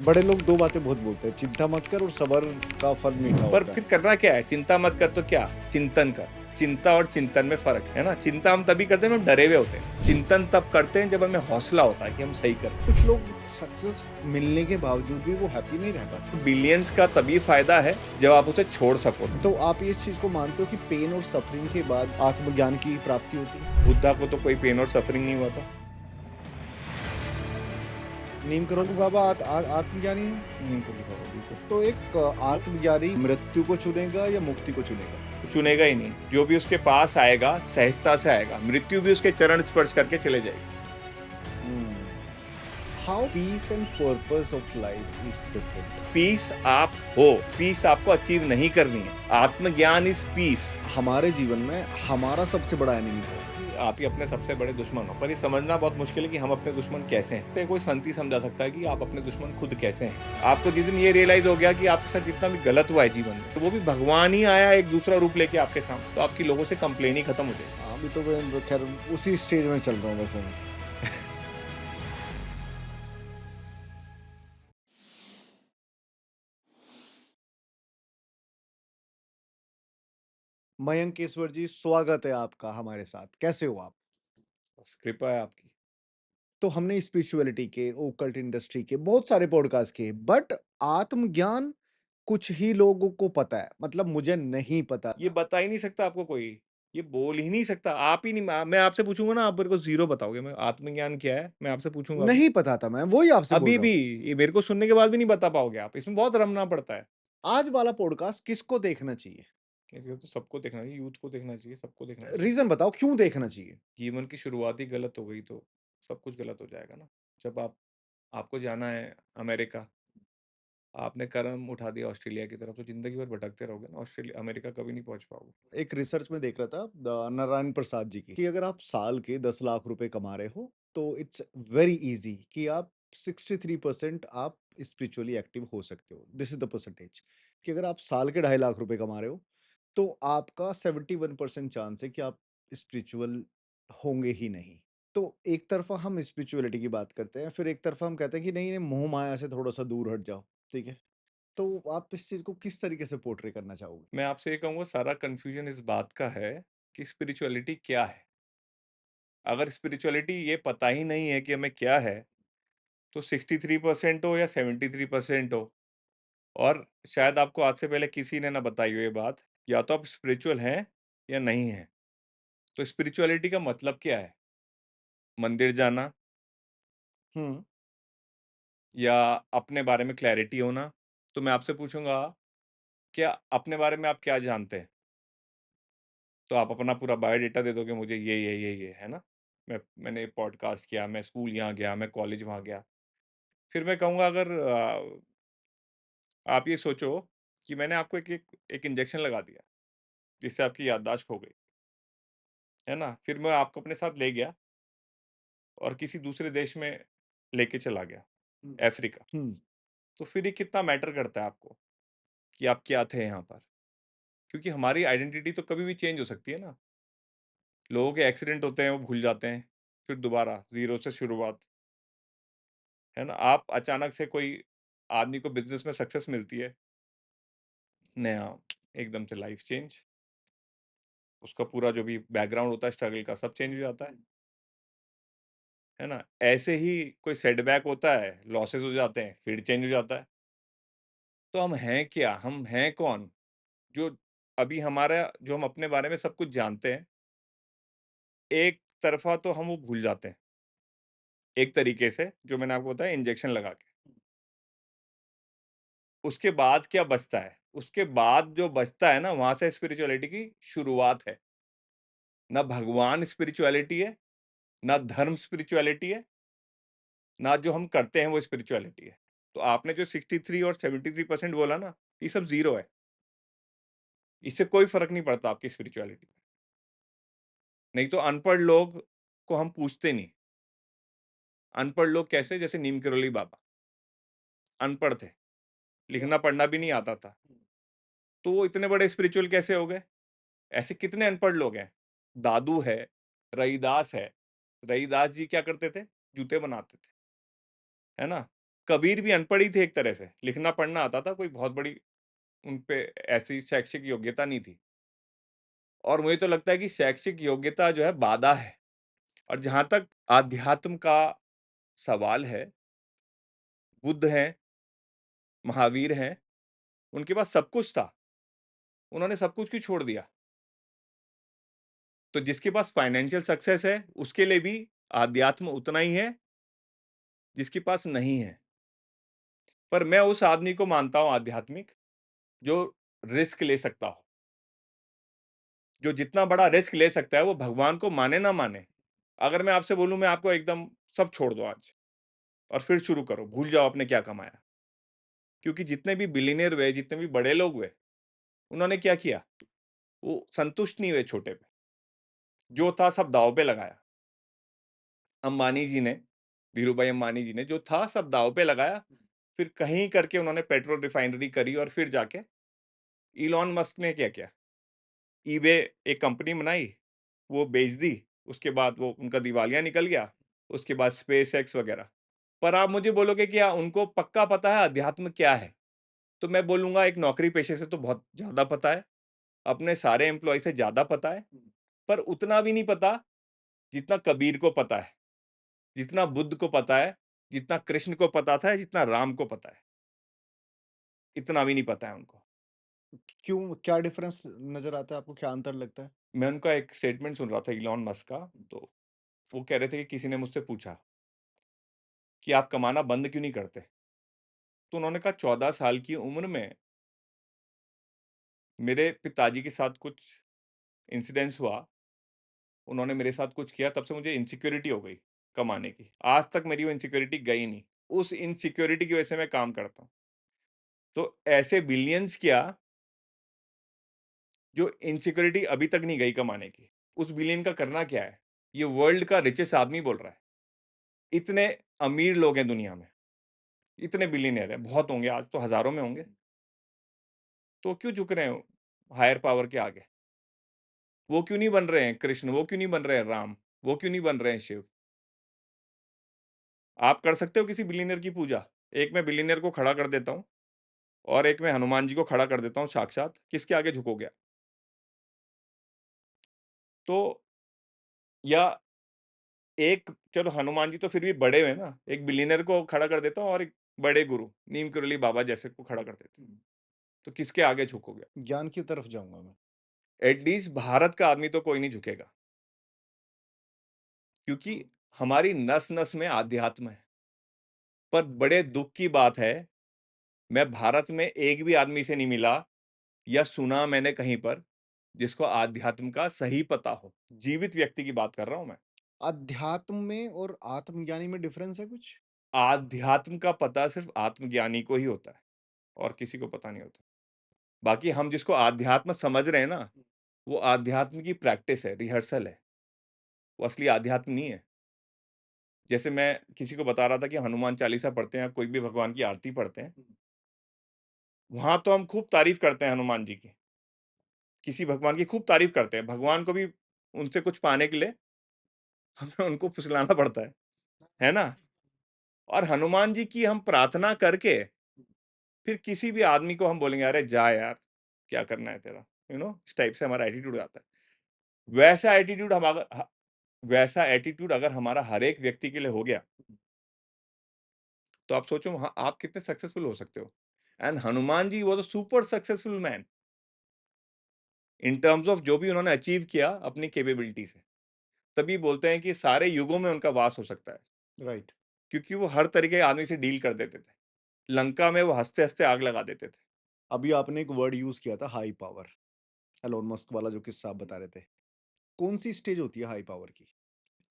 बड़े लोग 2 बातें बहुत बोलते हैं, चिंता मत कर और सब्र का फल मीठा पर होता फिर है। करना क्या है? चिंता मत कर तो क्या? चिंतन कर। चिंता और चिंतन में फ़र्क है ना? चिंता हम तभी करते हैं जब हम डरे हुए होते हैं। चिंतन तब करते हैं जब हमें हौसला होता है कि हम सही कर रहे कुछ लोग सक्सेस मिलने के बावजूद भी वो हैप्पी नहीं रह पाते। हैं। बिलियंस का तभी फ़ायदा है जब आप उसे छोड़ सको। तो आप इस चीज़ को मानते हो कि पेन और सफरिंग के बाद आत्मज्ञान की प्राप्ति होती है? बुद्धा को तो कोई पेन और सफ़रिंग नहीं हुआ था। नीम करोगी बाबा आत्मज्ञानी है? नीम को लिखा होगा बिल्कुल। तो एक आत्मज्ञानी मृत्यु को चुनेगा या मुक्ति को चुनेगा? चुनेगा ही नहीं। जो भी उसके पास आएगा, सहजता से आएगा। मृत्यु भी उसके चरण स्पर्श करके चले जाएगी। How peace and purpose of life is different. Peace आप हो, पीस आपको अचीव नहीं करनी है। आत्मज्ञान इज़ पीस। हमारे जीवन में हमारा सबसे बड़ा एनिमी है। आप ही अपने सबसे बड़े दुश्मन हो, पर ये समझना बहुत मुश्किल है कि हम अपने दुश्मन कैसे हैं। तो कोई संत ही समझा सकता है कि आप अपने दुश्मन खुद कैसे हैं। आपको जिस दिन ये रियलाइज हो गया कि आपके साथ जितना भी गलत हुआ है जीवन में, तो वो भी भगवान ही आया एक दूसरा रूप लेके आपके सामने, तो आपकी लोगों से कंप्लेन ही खत्म हो जाएगी। अभी तो मैं खैर उसी स्टेज में चल रहा हूँ वैसे मैं। मयंक केसवर जी, स्वागत है आपका हमारे साथ। कैसे हो आप? बस कृपा है आपकी। तो हमने स्पिरिचुअलिटी के, ओकल्ट इंडस्ट्री के बहुत सारे पॉडकास्ट किए, बट आत्मज्ञान कुछ ही लोगों को पता है, मतलब मुझे नहीं पता ये था। बता ही नहीं सकता आपको कोई, ये बोल ही नहीं सकता। आप ही नहीं, मैं आपसे पूछूंगा ना, आप मेरे को जीरो बताओगे। मैं आत्मज्ञान क्या है मैं आपसे पूछूंगा अभी। नहीं पता था, मैं वही आपसे बोल अभी रहा भी हूँ। ये मेरे को सुनने के बाद भी नहीं बता पाओगे आप। इसमें बहुत रमना पड़ता है। आज वाला पॉडकास्ट किसको देखना चाहिए? ये तो सबको देखना चाहिए, यूथ को देखना चाहिए, सबको देखना चाहिए। रीजन बताओ क्यों देखना चाहिए? जीवन की शुरुआत ही गलत हो गई तो सब कुछ गलत हो जाएगा ना। जब आपको जाना है अमेरिका, आपने कदम उठा दिया ऑस्ट्रेलिया की तरफ, तो ज़िंदगी भर भटकते रहोगे ना, ऑस्ट्रेलिया अमेरिका कभी नहीं पहुँच पाओगे। एक रिसर्च में देख रहा था नारायण प्रसाद जी की कि अगर आप साल के 10 लाख रुपए कमा रहे हो तो इट्स वेरी इजी कि आप 63% आप स्पिरिचुअली एक्टिव हो सकते हो। दिस इज द परसेंटेज कि अगर आप साल के 2.5 लाख रुपए कमा रहे हो तो आपका 71% चांस है कि आप स्पिरिचुअल होंगे ही नहीं। तो एक तरफा हम स्पिरिचुअलिटी की बात करते हैं, फिर एक तरफा हम कहते हैं कि नहीं नहीं, मोह माया से थोड़ा सा दूर हट जाओ। ठीक है, तो आप इस चीज को किस तरीके से पोर्ट्रे करना चाहोगे? मैं आपसे ये कहूँगा, सारा कन्फ्यूज़न इस बात का है कि स्पिरिचुअलिटी क्या है? अगर स्पिरिचुअलिटी ये पता ही नहीं है कि हमें क्या है, तो 63% हो या 73% हो, और शायद आपको आज से पहले किसी ने ना बताई हो ये बात, या तो आप स्पिरिचुअल हैं या नहीं हैं। तो स्पिरिचुअलिटी का मतलब क्या है? मंदिर जाना हम्म। या अपने बारे में क्लैरिटी होना? तो मैं आपसे पूछूँगा, क्या अपने बारे में आप क्या जानते हैं? तो आप अपना पूरा बायोडाटा दे दोगे मुझे, ये, है ना? मैंने पॉडकास्ट किया, मैं स्कूल यहाँ गया, मैं कॉलेज वहाँ गया। फिर मैं कहूँगा, अगर आप ये सोचो कि मैंने आपको एक इंजेक्शन लगा दिया, जिससे आपकी याददाश्त खो गई, है ना? फिर मैं आपको अपने साथ ले गया और किसी दूसरे देश में लेके चला गया, हम्म। अफ्रीका। हम्म। तो फिर ये कितना मैटर करता है आपको कि आप क्या थे यहाँ पर? क्योंकि हमारी आइडेंटिटी तो कभी भी चेंज हो सकती है ना। लोगों के एक्सीडेंट होते हैं, वो भूल जाते हैं, फिर दोबारा ज़ीरो से शुरुआत, है ना? आप अचानक से कोई आदमी को बिज़नेस में सक्सेस मिलती है, नया एकदम से लाइफ़ चेंज, उसका पूरा जो भी बैकग्राउंड होता है स्ट्रगल का, सब चेंज हो जाता है ना? ऐसे ही कोई सेटबैक होता है, लॉसेस हो जाते हैं, फिर चेंज हो जाता है। तो हम हैं क्या? हम हैं कौन? जो अभी हमारा जो हम अपने बारे में सब कुछ जानते हैं, एक तरफ़ा तो हम वो भूल जाते हैं, एक तरीके से, जो मैंने आपको बताया इंजेक्शन लगा के। उसके बाद क्या बचता है? उसके बाद जो बचता है ना, वहाँ से स्पिरिचुअलिटी की शुरुआत है। ना भगवान स्पिरिचुअलिटी है, ना धर्म स्पिरिचुअलिटी है, ना जो हम करते हैं वो स्पिरिचुअलिटी है। तो आपने जो 63 और 73% बोला ना, ये सब ज़ीरो है। इससे कोई फ़र्क नहीं पड़ता आपकी स्पिरिचुअलिटी पे। नहीं तो अनपढ़ लोग को हम पूछते नहीं। अनपढ़ लोग कैसे? जैसे नीम करोली बाबा, अनपढ़ थे, लिखना-पढ़ना भी नहीं आता था। तो वो इतने बड़े स्पिरिचुअल कैसे हो गए? ऐसे कितने अनपढ़ लोग हैं? दादू है, रईदास है। रईदास जी क्या करते थे? जूते बनाते थे, है ना? कबीर भी अनपढ़ ही थे एक तरह से, लिखना-पढ़ना आता था, कोई बहुत बड़ी उन पे ऐसी शैक्षिक योग्यता नहीं थी। और मुझे तो लगता है कि शैक्षिक योग्यता जो है बाधा है। और जहाँ तक आध्यात्म का सवाल है, बुद्ध हैं, महावीर हैं, उनके पास सब कुछ था, उन्होंने सब कुछ क्यों छोड़ दिया? तो जिसके पास फाइनेंशियल सक्सेस है, उसके लिए भी आध्यात्म उतना ही है, जिसके पास नहीं है। पर मैं उस आदमी को मानता हूँ आध्यात्मिक, जो रिस्क ले सकता हो। जो जितना बड़ा रिस्क ले सकता है, वो भगवान को माने ना माने। अगर मैं आपसे बोलूँ मैं आपको एकदम सब छोड़ दो आज और फिर शुरू करो, भूल जाओ आपने क्या कमाया। क्योंकि जितने भी बिलियनियर हुए, जितने भी बड़े लोग हुए, उन्होंने क्या किया? वो संतुष्ट नहीं हुए छोटे पे। जो था सब दाँव पे लगाया। अंबानी जी ने, धीरूभाई अंबानी जी ने जो था सब दाँव पे लगाया, फिर कहीं करके उन्होंने पेट्रोल रिफाइनरी करी और फिर जाके इलॉन मस्क ने क्या किया? ईबे एक कंपनी बनाई, वो बेच दी, उसके बाद वो उनका दिवालिया निकल गया, उसके बाद स्पेसएक्स वगैरह। पर आप मुझे बोलोगे कि उनको पक्का पता है अध्यात्म क्या है? तो मैं बोलूँगा एक नौकरी पेशे से तो बहुत ज़्यादा पता है, अपने सारे एम्प्लॉयी से ज़्यादा पता है, पर उतना भी नहीं पता जितना कबीर को पता है, जितना बुद्ध को पता है, जितना कृष्ण को पता था, जितना राम को पता है। इतना भी नहीं पता है उनको। क्यों, क्या डिफरेंस नज़र आता है आपको? क्या अंतर लगता है? मैं उनका एक स्टेटमेंट सुन रहा था इलॉन मस्क का, तो वो कह रहे थे कि किसी ने मुझसे पूछा कि आप कमाना बंद क्यों नहीं करते? तो उन्होंने कहा 14 साल की उम्र में मेरे पिताजी के साथ कुछ इंसिडेंस हुआ, उन्होंने मेरे साथ कुछ किया, तब से मुझे इनसिक्योरिटी हो गई कमाने की। आज तक मेरी वो इनसिक्योरिटी गई नहीं। उस इनसिक्योरिटी की वजह से मैं काम करता हूँ। तो ऐसे बिलियंस क्या जो इनसिक्योरिटी अभी तक नहीं गई कमाने की। उस बिलियन का करना क्या है? ये वर्ल्ड का रिचेस्ट आदमी बोल रहा है। इतने अमीर लोग हैं दुनिया में, इतने बिलियनियर हैं, बहुत होंगे आज तो हज़ारों में होंगे। तो क्यों झुक रहे हो हायर पावर के आगे? वो क्यों नहीं बन रहे हैं कृष्ण, वो क्यों नहीं बन रहे हैं राम, वो क्यों नहीं बन रहे हैं शिव? आप कर सकते हो किसी बिलियनियर की पूजा? एक मैं बिलियनियर को खड़ा कर देता हूँ और एक मैं हनुमान जी को खड़ा कर देता हूँ साक्षात, किसके आगे झुकोगे आप? तो या एक चलो हनुमान जी तो फिर भी बड़े हुए ना, एक बिलियनियर को खड़ा कर देता हूँ और एक बड़े गुरु, नीम करोली बाबा जैसे को खड़ा कर देते हैं। तो किसके आगे झुकोगे? ज्ञान की तरफ जाऊँगा मैं। एटलीस्ट भारत का आदमी तो कोई नहीं झुकेगा, क्योंकि हमारी नस-नस में आध्यात्म है। पर बड़े दुःख की बात है, मैं भारत में एक भी आदमी से नहीं मिला या सुना मैंने कहीं पर, जिसको आध्यात्म का सही पता हो। जीवित व्यक्ति की बात कर रहा हूँ मैं। अध्यात्म में और आत्मज्ञानी में डिफरेंस है कुछ? आध्यात्म का पता सिर्फ़ आत्मज्ञानी को ही होता है और किसी को पता नहीं होता। बाकी हम जिसको आध्यात्म समझ रहे हैं ना, वो आध्यात्म की प्रैक्टिस है, रिहर्सल है। वो असली आध्यात्म नहीं है। जैसे मैं किसी को बता रहा था कि हनुमान चालीसा पढ़ते हैं या कोई भी भगवान की आरती पढ़ते हैं, वहाँ तो हम खूब तारीफ़ करते हैं हनुमान जी की। किसी भगवान की खूब तारीफ़ करते हैं। भगवान को भी उनसे कुछ पाने के लिए हमें उनको फुसलाना पड़ता है ना? और हनुमान जी की हम प्रार्थना करके फिर किसी भी आदमी को हम बोलेंगे, "अरे जा यार, क्या करना है तेरा?" इस टाइप से हमारा एटीट्यूड आता है। वैसा एटीट्यूड हम अगर ह वैसा एटीट्यूड अगर हमारा हर एक व्यक्ति के लिए हो गया, तो आप सोचो आप कितने सक्सेसफुल हो सकते हो। And Hanuman ji was a super successful man in terms of जो भी उन्होंने अचीव किया अपनी कैपेबिलिटी से। तभी बोलते हैं कि सारे युगों में उनका वास हो सकता है, राइट। क्योंकि वो हर तरीके के आदमी से डील कर देते थे। लंका में वो हँसते-हँसते आग लगा देते थे। अभी आपने एक वर्ड यूज़ किया था, हाई पावर। एलोन मस्क वाला जो किस्सा आप बता रहे थे। कौन-सी स्टेज होती है हाई पावर की?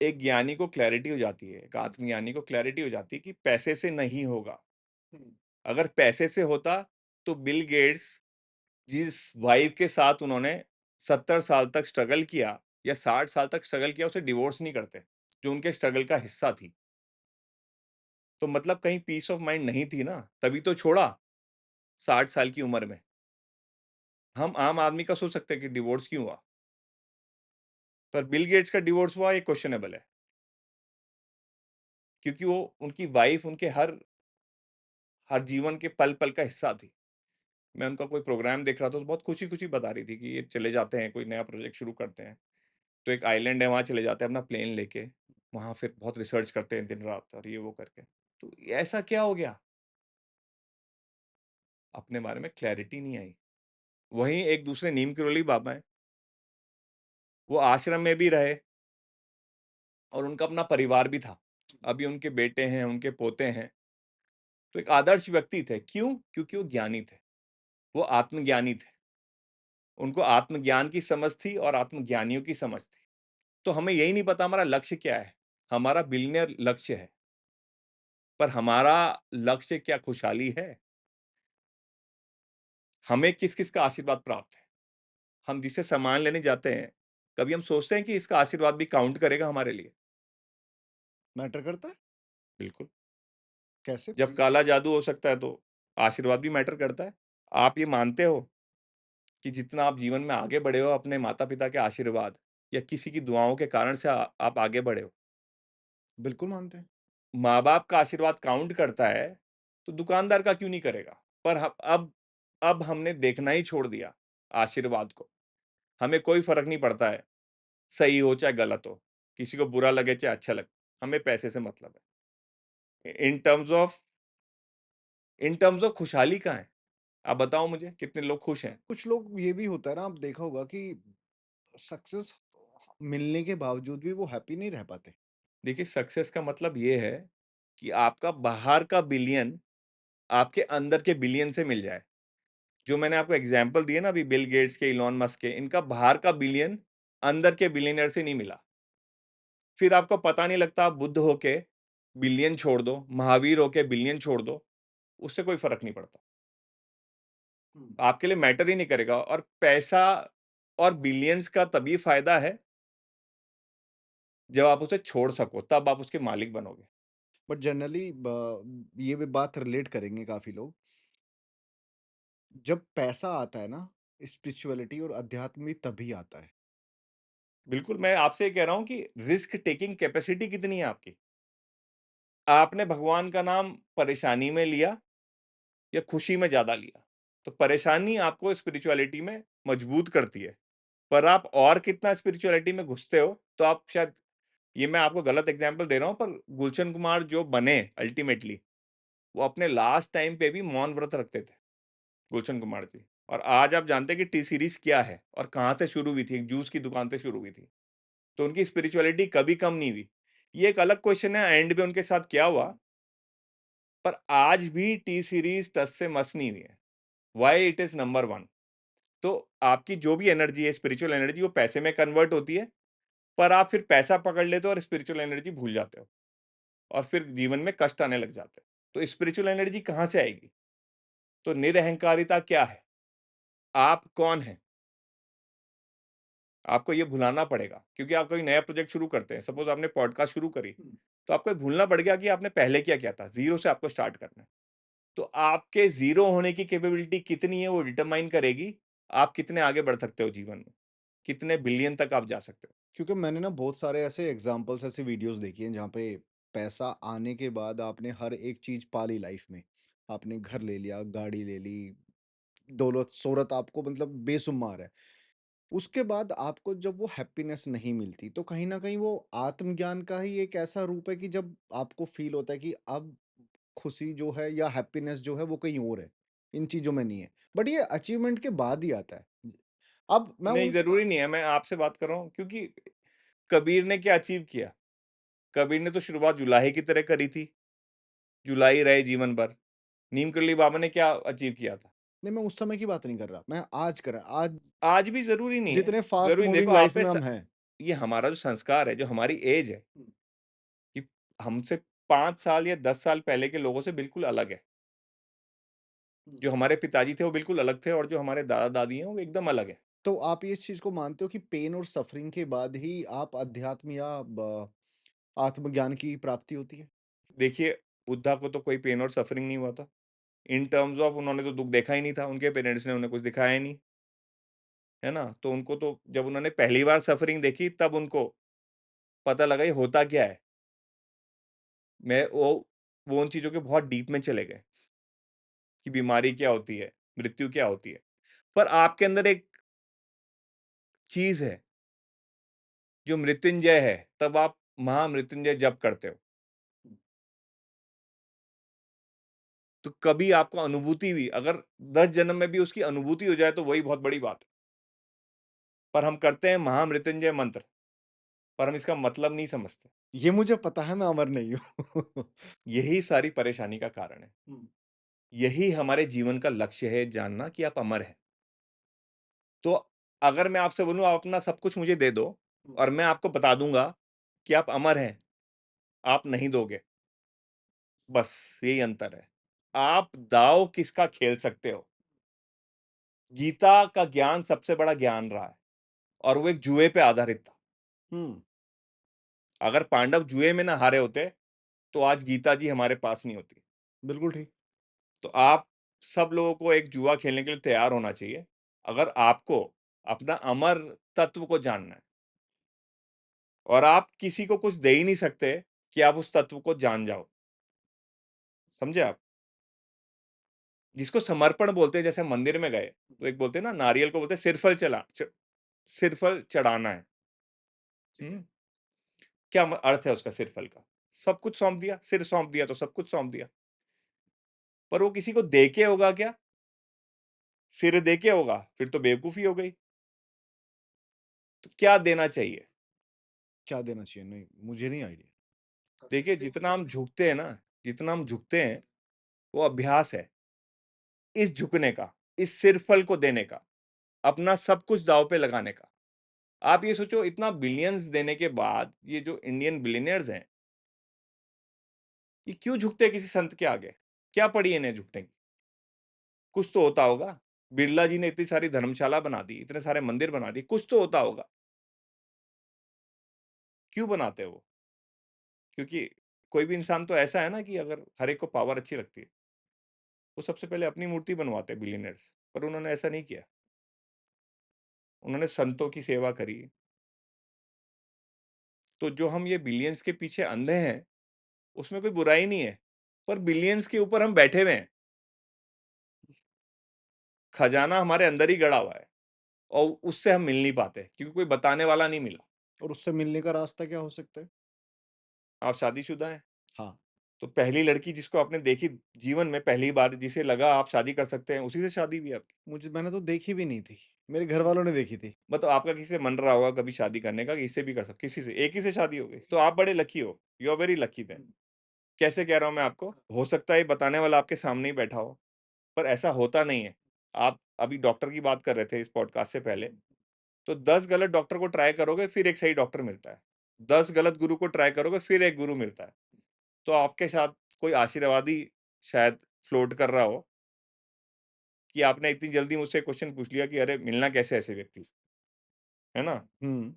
एक ज्ञानी को क्लैरिटी हो जाती है, एक आत्मज्ञानी को क्लैरिटी हो जाती है कि पैसे से नहीं होगा। हुँ। अगर पैसे से होता, तो बिल गेट्स जिस वाइफ के साथ उन्होंने 70 साल तक स्ट्रगल किया या 60 साल तक स्ट्रगल किया, उसे डिवोर्स नहीं करते, जो उनके स्ट्रगल का हिस्सा थी। तो मतलब कहीं पीस ऑफ माइंड नहीं थी ना, तभी तो छोड़ा 60 साल की उम्र में। हम आम आदमी का सोच सकते हैं कि डिवोर्स क्यों हुआ? पर बिल गेट्स का डिवोर्स हुआ, ये क्वेश्चनेबल है, क्योंकि वो उनकी वाइफ उनके हर हर जीवन के पल-पल का हिस्सा थी। मैं उनका कोई प्रोग्राम देख रहा था तो बहुत खुशी-खुशी बता रही थी कि ये चले जाते हैं, कोई नया प्रोजेक्ट शुरू करते हैं। तो एक आइलैंड है वहाँ चले जाते हैं अपना प्लेन लेके, वहाँ फिर बहुत रिसर्च करते हैं दिन-रात और ये वो करके। तो ऐसा क्या हो गया? अपने बारे में क्लैरिटी नहीं आई। वहीं एक दूसरे नीम करोली बाबा हैं, वो आश्रम में भी रहे और उनका अपना परिवार भी था। अभी उनके बेटे हैं, उनके पोते हैं, तो एक आदर्श व्यक्ति थे। क्यों? क्योंकि वो ज्ञानी थे, वो आत्मज्ञानी थे। उनको आत्मज्ञान की समझ थी और आत्मज्ञानियों की समझ थी। तो हमें यही नहीं पता हमारा लक्ष्य क्या है। हमारा बिलियनियर लक्ष्य है, पर हमारा लक्ष्य क्या खुशहाली है? हमें किस-किस का आशीर्वाद प्राप्त है? हम जिससे सामान लेने जाते हैं, कभी हम सोचते हैं कि इसका आशीर्वाद भी काउंट करेगा हमारे लिए? मैटर करता है? बिल्कुल। कैसे जब प्लीज़? काला जादू हो सकता है तो आशीर्वाद भी मैटर करता है। आप ये मानते हो कि जितना आप जीवन में आगे बढ़े हो अपने माता-पिता के आशीर्वाद या किसी की दुआओं के कारण से आप आगे बढ़े हो। बिल्कुल मानते हैं। माँ-बाप का आशीर्वाद काउंट करता है, तो दुकानदार का क्यों नहीं करेगा? पर ह अब हमने देखना ही छोड़ दिया आशीर्वाद को। हमें कोई फ़र्क नहीं पड़ता है, सही हो चाहे गलत हो, किसी को बुरा लगे चाहे अच्छा लगे, हमें पैसे से मतलब है। इन टर्म्स ऑफ खुशहाली कहाँ है? आप बताओ मुझे कितने लोग खुश हैं? कुछ लोग ये भी होता है ना, आप देखा होगा कि सक्सेस मिलने के बावजूद भी वो हैप्पी नहीं रह पाते। देखिए सक्सेस का मतलब ये है कि आपका बाहर का बिलियन आपके अंदर के बिलियन से मिल जाए। जो मैंने आपको एग्ज़ाम्पल दिए ना अभी बिल गेट्स के, इलॉन मस्क के, इनका बाहर का बिलियन अंदर के बिलियनियर से नहीं मिला। फिर आपको पता नहीं लगता आप बुद्ध होके बिलियन छोड़ दो, महावीर होके बिलियन छोड़ दो, उससे कोई फ़र्क नहीं पड़ता। हुँ। आपके लिए मैटर ही नहीं करेगा और पैसा और बिलियंस का तभी फ़ायदा है जब आप उसे छोड़ सको, तब आप उसके मालिक बनोगे। बट जनरली ये भी बात रिलेट करेंगे काफ़ी लोग। जब पैसा आता है ना, स्पिरिचुअलिटी और अध्यात्म भी तभी आता है। बिल्कुल, मैं आपसे ये कह रहा हूँ कि रिस्क टेकिंग कैपेसिटी कितनी है आपकी? आपने भगवान का नाम परेशानी में लिया या खुशी में ज़्यादा लिया? तो परेशानी आपको स्पिरिचुअलिटी में मजबूत करती है, पर आप और कितना स्पिरिचुअलिटी में घुसते हो, तो आप शायद ये मैं आपको गलत एग्ज़ाम्पल दे रहा हूँ, पर गुलशन कुमार जो बने अल्टीमेटली, वो अपने लास्ट टाइम पे भी मौन व्रत रखते थे, गुलशन कुमार जी। और आज आप जानते हैं कि टी सीरीज़ क्या है और कहाँ से शुरू हुई थी, एक जूस की दुकान से शुरू हुई थी। तो उनकी स्पिरिचुअलिटी कभी कम नहीं हुई। ये एक अलग क्वेश्चन है एंड में उनके साथ क्या हुआ, पर आज भी टी सीरीज़ टस से मस नहीं हुई है। Why it is number 1। तो आपकी जो भी एनर्जी है, स्पिरिचुअल एनर्जी वो पैसे में कन्वर्ट होती है, पर आप फिर पैसा पकड़ लेते हो और स्पिरिचुअल एनर्जी भूल जाते हो और फिर जीवन में कष्ट आने लग जाते हैं। तो स्पिरिचुअल एनर्जी कहाँ से आएगी? तो निरहंकारिता क्या है? आप कौन हैं? आपको ये भुलाना पड़ेगा क्योंकि आप कोई नया प्रोजेक्ट शुरू करते हैं, सपोज़ आपने पॉडकास्ट शुरू करी, हुँ। तो आपको ये भूलना पड़ गया कि आपने पहले क्या किया था, ज़ीरो से आपको स्टार्ट करना है। तो आपके ज़ीरो होने की कैपेबिलिटी कितनी है वो डिटरमाइन करेगी, आप कितने आगे बढ़ सकते हो जीवन में, कितने बिलियन तक आप जा सकते हो। क्योंकि मैंने ना बहुत सारे ऐसे एग्ज़ाम्पल्स, ऐसी वीडियोज़ देखी हैं जहाँ पे पैसा आने के बाद आपने हर एक चीज़ पा ली लाइफ़ में। आपने घर ले लिया, गाड़ी ले ली, दौलत-शोहरत आपको मतलब बेशुमार है। उसके बाद आपको जब वो हैप्पीनेस नहीं मिलती, तो कहीं न कहीं वो आत्मज्ञान का ही एक ऐसा रूप है कि जब आपको फ़ील होता है कि अब खुशी जो है या हैप्पीनेस जो है वो कहीं और है, इन चीज़ों में नहीं है। बट ये अचीवमेंट के बाद ही आता है। अब मैं नहीं, उन ज़रूरी नहीं है, मैं आपसे बात कर रहा हूँ क्योंकि कबीर ने क्या अचीव किया? कबीर ने तो शुरुआत जुलाहे की तरह करी थी, जुलाही रहे जीवन भर। नीम करली बाबा ने क्या अचीव किया था? नहीं, मैं उस समय की बात नहीं कर रहा, मैं आज कर रहा आज आज भी ज़रूरी नहीं है, जितने फ़ास्ट ज़रूरी देखो मूविंग आप लाइफ़ में में स हम हैं। ये हमारा जो संस्कार है, जो हमारी एज है, हुँ, कि हमसे 5 साल या 10 साल पहले के लोगों से बिल्कुल अलग है। हुँ। जो हमारे पिताजी थे वो बिल्कुल अलग थे और जो हमारे दादा-दादी हैं वो एकदम अलग हैं। तो आप ये इस चीज़ को मानते हो कि पेन और सफ़रिंग के बाद ही आप अध्यात्म या ब आत्मज्ञान की प्राप्ति होती है? देखिए, बुद्धा को तो कोई पेन और सफरिंग नहीं हुआ था। इन टर्म्स ऑफ उन्होंने तो दुःख देखा ही नहीं था, उनके पेरेंट्स ने उन्हें कुछ दिखाया ही नहीं, है ना? तो उनको तो जब उन्होंने पहली बार सफरिंग देखी तब उनको पता लगा ये होता क्या है। मैं वो उन चीज़ों के बहुत डीप में चले गए। कि बीमारी क्या होती है, मृत्यु क्या होती है। पर आपके अंदर एक चीज़ है, जो मृत्युंजय है, तब आप महामृत्युंजय जप करते हो। तो कभी आपको अनुभूति हुई, अगर 10 जन्म में भी उसकी अनुभूति हो जाए तो वही बहुत बड़ी बात है। पर हम करते हैं महामृत्युंजय मंत्र, पर हम इसका मतलब नहीं समझते। ये मुझे पता है मैं अमर नहीं हूँ। यही सारी परेशानी का कारण है। हुँ, यही हमारे जीवन का लक्ष्य है, जानना कि आप अमर हैं। तो अगर मैं आपसे बोलूँ आप अपना सब कुछ मुझे दे दो हुँ, और मैं आपको बता दूँगा कि आप अमर हैं, आप नहीं दोगे। बस यही अंतर है। आप दाँव किसका खेल सकते हो। गीता का ज्ञान सबसे बड़ा ज्ञान रहा है और वो एक जुए पे आधारित था। हुँ, अगर पांडव जुए में ना हारे होते, तो आज गीता जी हमारे पास नहीं होती। बिल्कुल ठीक। तो आप सब लोगों को एक जुआ खेलने के लिए तैयार होना चाहिए। अगर आपको अपना अमर तत्व को जानना है और आप किसी को कुछ दे ही नहीं सकते कि आप उस तत्व को जान जाओ। समझे आप? जिसको समर्पण बोलते हैं, जैसे मंदिर में गए, तो एक बोलते हैं ना नारियल को बोलते हैं सिरफल चढ़ाना है। हुँ? क्या अर्थ है उसका सिरफल का? सब कुछ सौंप दिया, सिर सौंप दिया तो सब कुछ सौंप दिया। पर वो किसी को दे के होगा क्या? सिर दे के होगा, फिर तो बेवकूफ़ी हो गई। तो क्या देना चाहिए? क्या देना चाहिए? नहीं, मुझे नहीं आइडिया। देखिए, जितना हम झुकते हैं ना, जितना हम झुकते हैं, वो अभ्यास है। इस झुकने का, इस सिरफल को देने का, अपना सब कुछ दाँव पे लगाने का। आप ये सोचो, इतना बिलियंस देने के बाद ये जो इंडियन बिलियनियर्स हैं, ये क्यों झुकते हैं किसी संत के आगे? क्या पड़ी है इन्हें झुकने की? कुछ तो होता होगा। बिरला जी ने इतनी सारी धर्मशाला बना दी, इतने सारे मंदिर बना दिए, कुछ तो होता होगा। क्यों बनाते हैं वो? क्योंकि कोई भी इंसान तो ऐसा है ना कि अगर हर एक को पावर अच्छी लगती है, वो सबसे पहले अपनी मूर्ति बनवाते हैं बिलियनियर्स, पर उन्होंने ऐसा नहीं किया। उन्होंने संतों की सेवा करी। तो जो हम ये बिलियंस के पीछे अंधे हैं, उसमें कोई बुराई नहीं है, पर बिलियंस के ऊपर हम बैठे हुए हैं। खजाना हमारे अंदर ही गड़ा हुआ है और उससे हम मिल नहीं पाते क्योंकि कोई बताने वाला नहीं मिला। और उससे मिलने का रास्ता क्या हो सकता है? आप शादीशुदा हैं, हाँ, तो पहली लड़की जिसको आपने देखी जीवन में पहली बार, जिसे लगा आप शादी कर सकते हैं, उसी से शादी हुई आपकी। मैंने तो देखी भी नहीं थी। मेरे घरवालों ने देखी थी। मतलब आपका किसी से मन रहा होगा कभी शादी करने का कि इससे भी कर सकते, किसी से, एक ही से शादी हो गई, तो आप बड़े लकी हो, you are very lucky then. कैसे कह रहा हूँ मैं आपको? हो सकता है ये बताने वाला आपके सामने ही बैठा हो, पर ऐसा होता नहीं है। आप अभी डॉक्टर की बात कर रहे थे इस पॉडकास्ट से पहले, तो 10 गलत डॉक्टर को ट्राई करोगे, फिर एक सही डॉक्टर मिलता है। 10 गलत गुरु को ट्राई करोगे, फिर एक गुरु मिलता है। तो आपके साथ कोई आशीर्वादी शायद फ्लोट कर रहा हो कि आपने इतनी जल्दी मुझसे क्वेश्चन पूछ लिया कि अरे! मिलना कैसे है ऐसे व्यक्ति से, है ना? हुँ,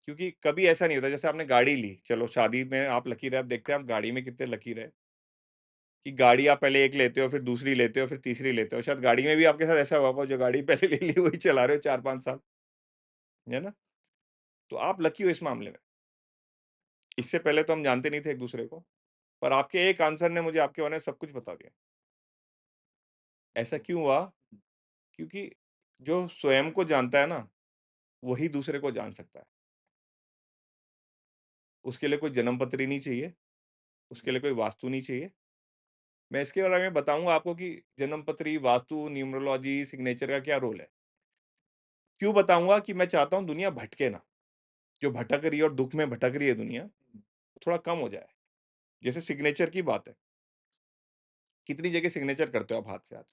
क्योंकि कभी ऐसा नहीं होता, जैसे आपने गाड़ी ली, चलो शादी में आप लकी रहे, अब देखते हैं आप गाड़ी में कितने लकी रहे, कि गाड़ी आप पहले एक लेते हो, फिर दूसरी लेते हो, फिर तीसरी लेते हो। शायद गाड़ी में भी आपके साथ ऐसा हुआ होगा, जो गाड़ी पहले ले ली वही चला रहे हो 4-5 साल, है ना? तो आप लकी हो इस मामले में। इससे पहले तो हम जानते नहीं थे एक-दूसरे को, पर आपके एक आंसर ने मुझे आपके बारे में सब कुछ बता दिया। ऐसा क्यों हुआ? क्योंकि जो स्वयं को जानता है ना, वही दूसरे को जान सकता है। उसके लिए कोई जन्म पत्री नहीं चाहिए, उसके लिए कोई वास्तु नहीं चाहिए। मैं इसके बारे में बताऊँगा आपको कि जन्म पत्री, वास्तु, न्यूमरोलॉजी, सिग्नेचर का क्या रोल है। क्यों बताऊँगा कि मैं चाहता हूँ दुनिया भटके ना। जो भटक रही है और दुःख में भटक रही है दुनिया, वो थोड़ा कम हो जाए। जैसे सिग्नेचर की बात है, कितनी जगह सिग्नेचर करते हो आप हाथ से आज?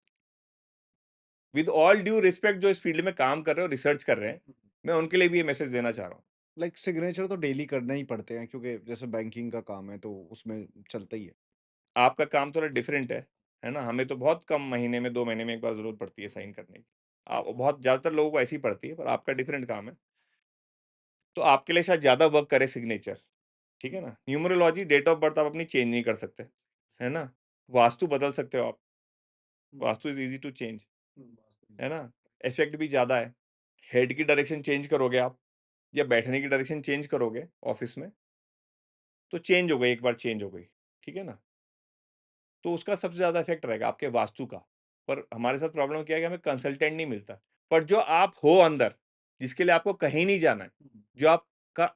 विद ऑल ड्यू रिस्पेक्ट जो इस फील्ड में काम कर रहे हो, रिसर्च कर रहे हैं, मैं उनके लिए भी ये मैसेज देना चाह रहा हूँ। लाइक सिग्नेचर तो डेली करने ही पड़ते हैं क्योंकि जैसे बैंकिंग का काम है तो उसमें चलता ही है। आपका काम थोड़ा डिफरेंट है ना? हमें तो बहुत कम महीने में 2 महीने में 1 बार ज़रूरत पड़ती है साइन करने की। बहुत ज़्यादातर लोगों को ऐसी ही पड़ती है, पर आपका डिफरेंट काम है। तो आपके लिए शायद ज़्यादा वर्क करे सिग्नेचर, ठीक है ना? न्यूमरोलॉजी, डेट ऑफ बर्थ आप अपनी चेंज नहीं कर सकते, है ना? वास्तु बदल सकते हो आप, vastu is easy to change, है ना? इफ़ेक्ट भी ज़्यादा है। हेड की डायरेक्शन चेंज करोगे आप या बैठने की डायरेक्शन चेंज करोगे ऑफ़िस में, तो चेंज हो गई, एक बार चेंज हो गई, ठीक है ना? तो उसका सबसे ज़्यादा इफ़ेक्ट रहेगा आपके वास्तु का। पर हमारे साथ प्रॉब्लम क्या है कि हमें कंसल्टेंट नहीं मिलता। पर जो आप हो अंदर, जिसके लिए आपको कहीं नहीं जाना है, जो आपका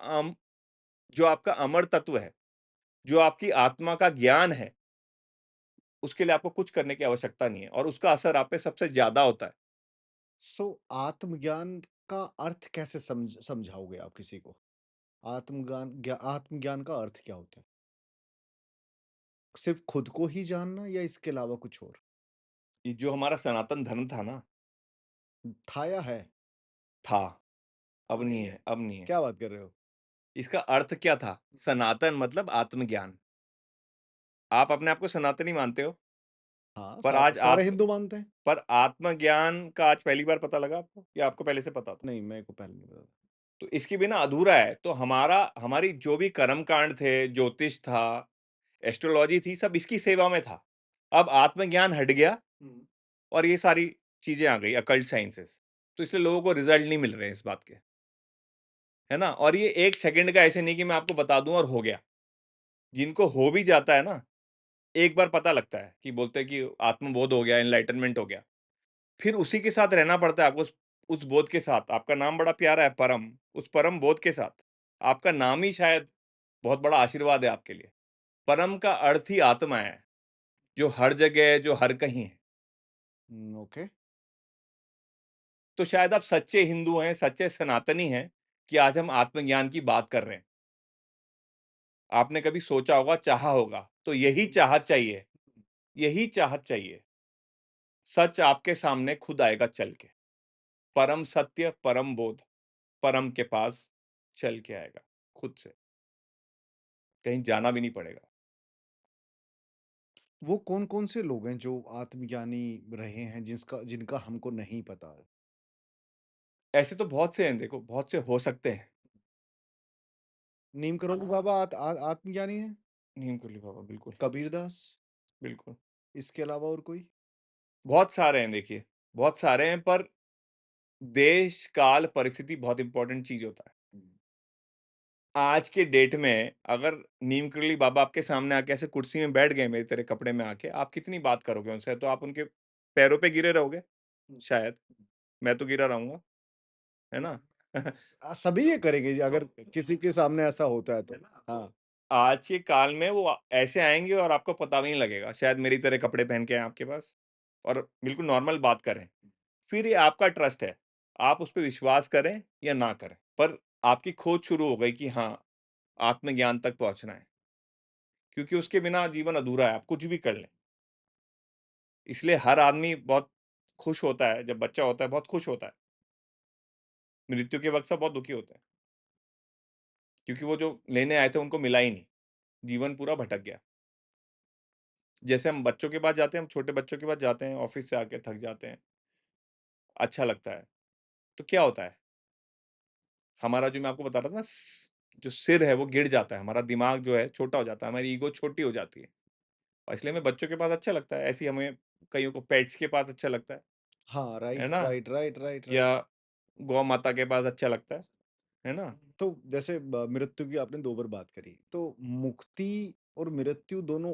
जो आपका अमर तत्व है, जो आपकी आत्मा का ज्ञान है, उसके लिए आपको कुछ करने की आवश्यकता नहीं है और उसका असर आप पे सबसे ज़्यादा होता है। सो आत्मज्ञान का अर्थ कैसे समझाओगे आप किसी को? आत्मज्ञान का अर्थ क्या होता है? सिर्फ़ खुद को ही जानना या इसके अलावा कुछ और? ये जो हमारा सनातन धर्म था ना, था या है? था, अब नहीं है, अब नहीं है। क्या बात कर रहे हो? इसका अर्थ क्या था? सनातन मतलब आत्मज्ञान। आप अपने आप को सनातनी मानते हो, हाँ, पर सारे आज सारे आत्म हिंदू मानते हैं। पर आत्मज्ञान का आज पहली बार पता लगा आपको या आपको पहले से पता था? नहीं, मेरे को पहले नहीं पता था। तो इसके बिना अधूरा है। तो हमारी जो भी कर्मकांड थे, ज्योतिष था, एस्ट्रोलॉजी थी, सब इसकी सेवा में था। अब आत्मज्ञान हट गया हुँ। और ये सारी चीज़ें आ गई, अकल्ट साइंसेज़। तो इसलिए लोगों को रिज़ल्ट नहीं मिल रहे हैं इस बात के, है ना? और ये 1 सेकंड का ऐसे नहीं कि मैं आपको बता दूँ और हो गया। जिनको हो भी जाता है ना, एक बार पता लगता है कि बोलते हैं कि आत्मबोध हो गया, एनलाइटनमेंट हो गया। फिर उसी के साथ रहना पड़ता है आपको, उस बोध के साथ। आपका नाम बड़ा प्यारा है परम, उस परम बोध के साथ। आपका नाम ही शायद बहुत बड़ा आशीर्वाद है आपके लिए। परम का अर्थ ही आत्मा है, जो हर जगह है, जो हर कहीं है। ओके। तो शायद आप सच्चे हिंदू हैं, सच्चे सनातनी हैं कि आज हम आत्मज्ञान की बात कर रहे हैं। आपने कभी सोचा होगा, चाहा होगा, तो यही चाहत चाहिए, यही चाहत चाहिए। सच आपके सामने खुद आएगा चल के। परम सत्य, परम बोध, परम के पास चल के आएगा, खुद से। कहीं जाना भी नहीं पड़ेगा। वो कौन-कौन से लोग हैं जो आत्मज्ञानी रहे हैं जिसका जिनका हमको नहीं पता है? ऐसे तो बहुत से हैं देखो, बहुत से हो सकते हैं। नीम करोली बाबा आत्मज्ञानी हैं? नीम करली बाबा, बिल्कुल, कबीरदास? बिल्कुल। इसके अलावा और कोई? बहुत सारे हैं देखिए, बहुत सारे हैं पर देश, काल, परिस्थिति बहुत इम्पोर्टेंट चीज़ होता है। आज के डेट में अगर नीम करली बाबा आपके सामने आके ऐसे कुर्सी में बैठ गए मेरे तेरे कपड़े में आके, आप कितनी बात करोगे उनसे? तो आप उनके पैरों पे गिरे रहोगे, शायद। मैं तो गिरा रहूँगा, है ना? सभी ये करेंगे अगर किसी के सामने ऐसा होता है तो। हाँ। आज के काल में वो ऐसे आएँगे और आपको पता भी नहीं लगेगा। शायद मेरी तरह कपड़े पहन के आएँ आपके पास और बिल्कुल नॉर्मल बात करें। फिर ये आपका ट्रस्ट है। आप उस पे विश्वास करें या ना करें। पर आपकी खोज शुरू हो गई कि हाँ, आत्मज्ञान तक पहुँचना है। क्योंकि उसके बिना जीवन अधूरा है, आप कुछ भी कर लें। इसलिए हर आदमी बहुत खुश होता है, जब बच्चा होता है बहुत खुश होता है। मृत्यु के वक़्त सब बहुत दुखी होते हैं। क्योंकि वो जो लेने आए थे उनको मिला ही नहीं। जीवन पूरा भटक गया। जैसे हम बच्चों के पास जाते हैं, हम छोटे बच्चों के पास जाते हैं, ऑफ़िस से आके थक जाते हैं, अच्छा लगता है। तो क्या होता है, हमारा जो मैं आपको बता रहा था ना जो सिर है वो गिर जाता है, हमारा दिमाग जो है छोटा हो जाता है, हमारी ईगो छोटी हो जाती है। और इसलिए हमें बच्चों के पास अच्छा लगता है, ऐसे ही हमें कइयों को पेट्स के पास अच्छा लगता हाँ, है राइट, ना? Right, right, right, right. या गौ माता के पास अच्छा लगता है ना? तो जैसे मृत्यु की आपने 2 बार बात करी, तो मुक्ति और मृत्यु दोनों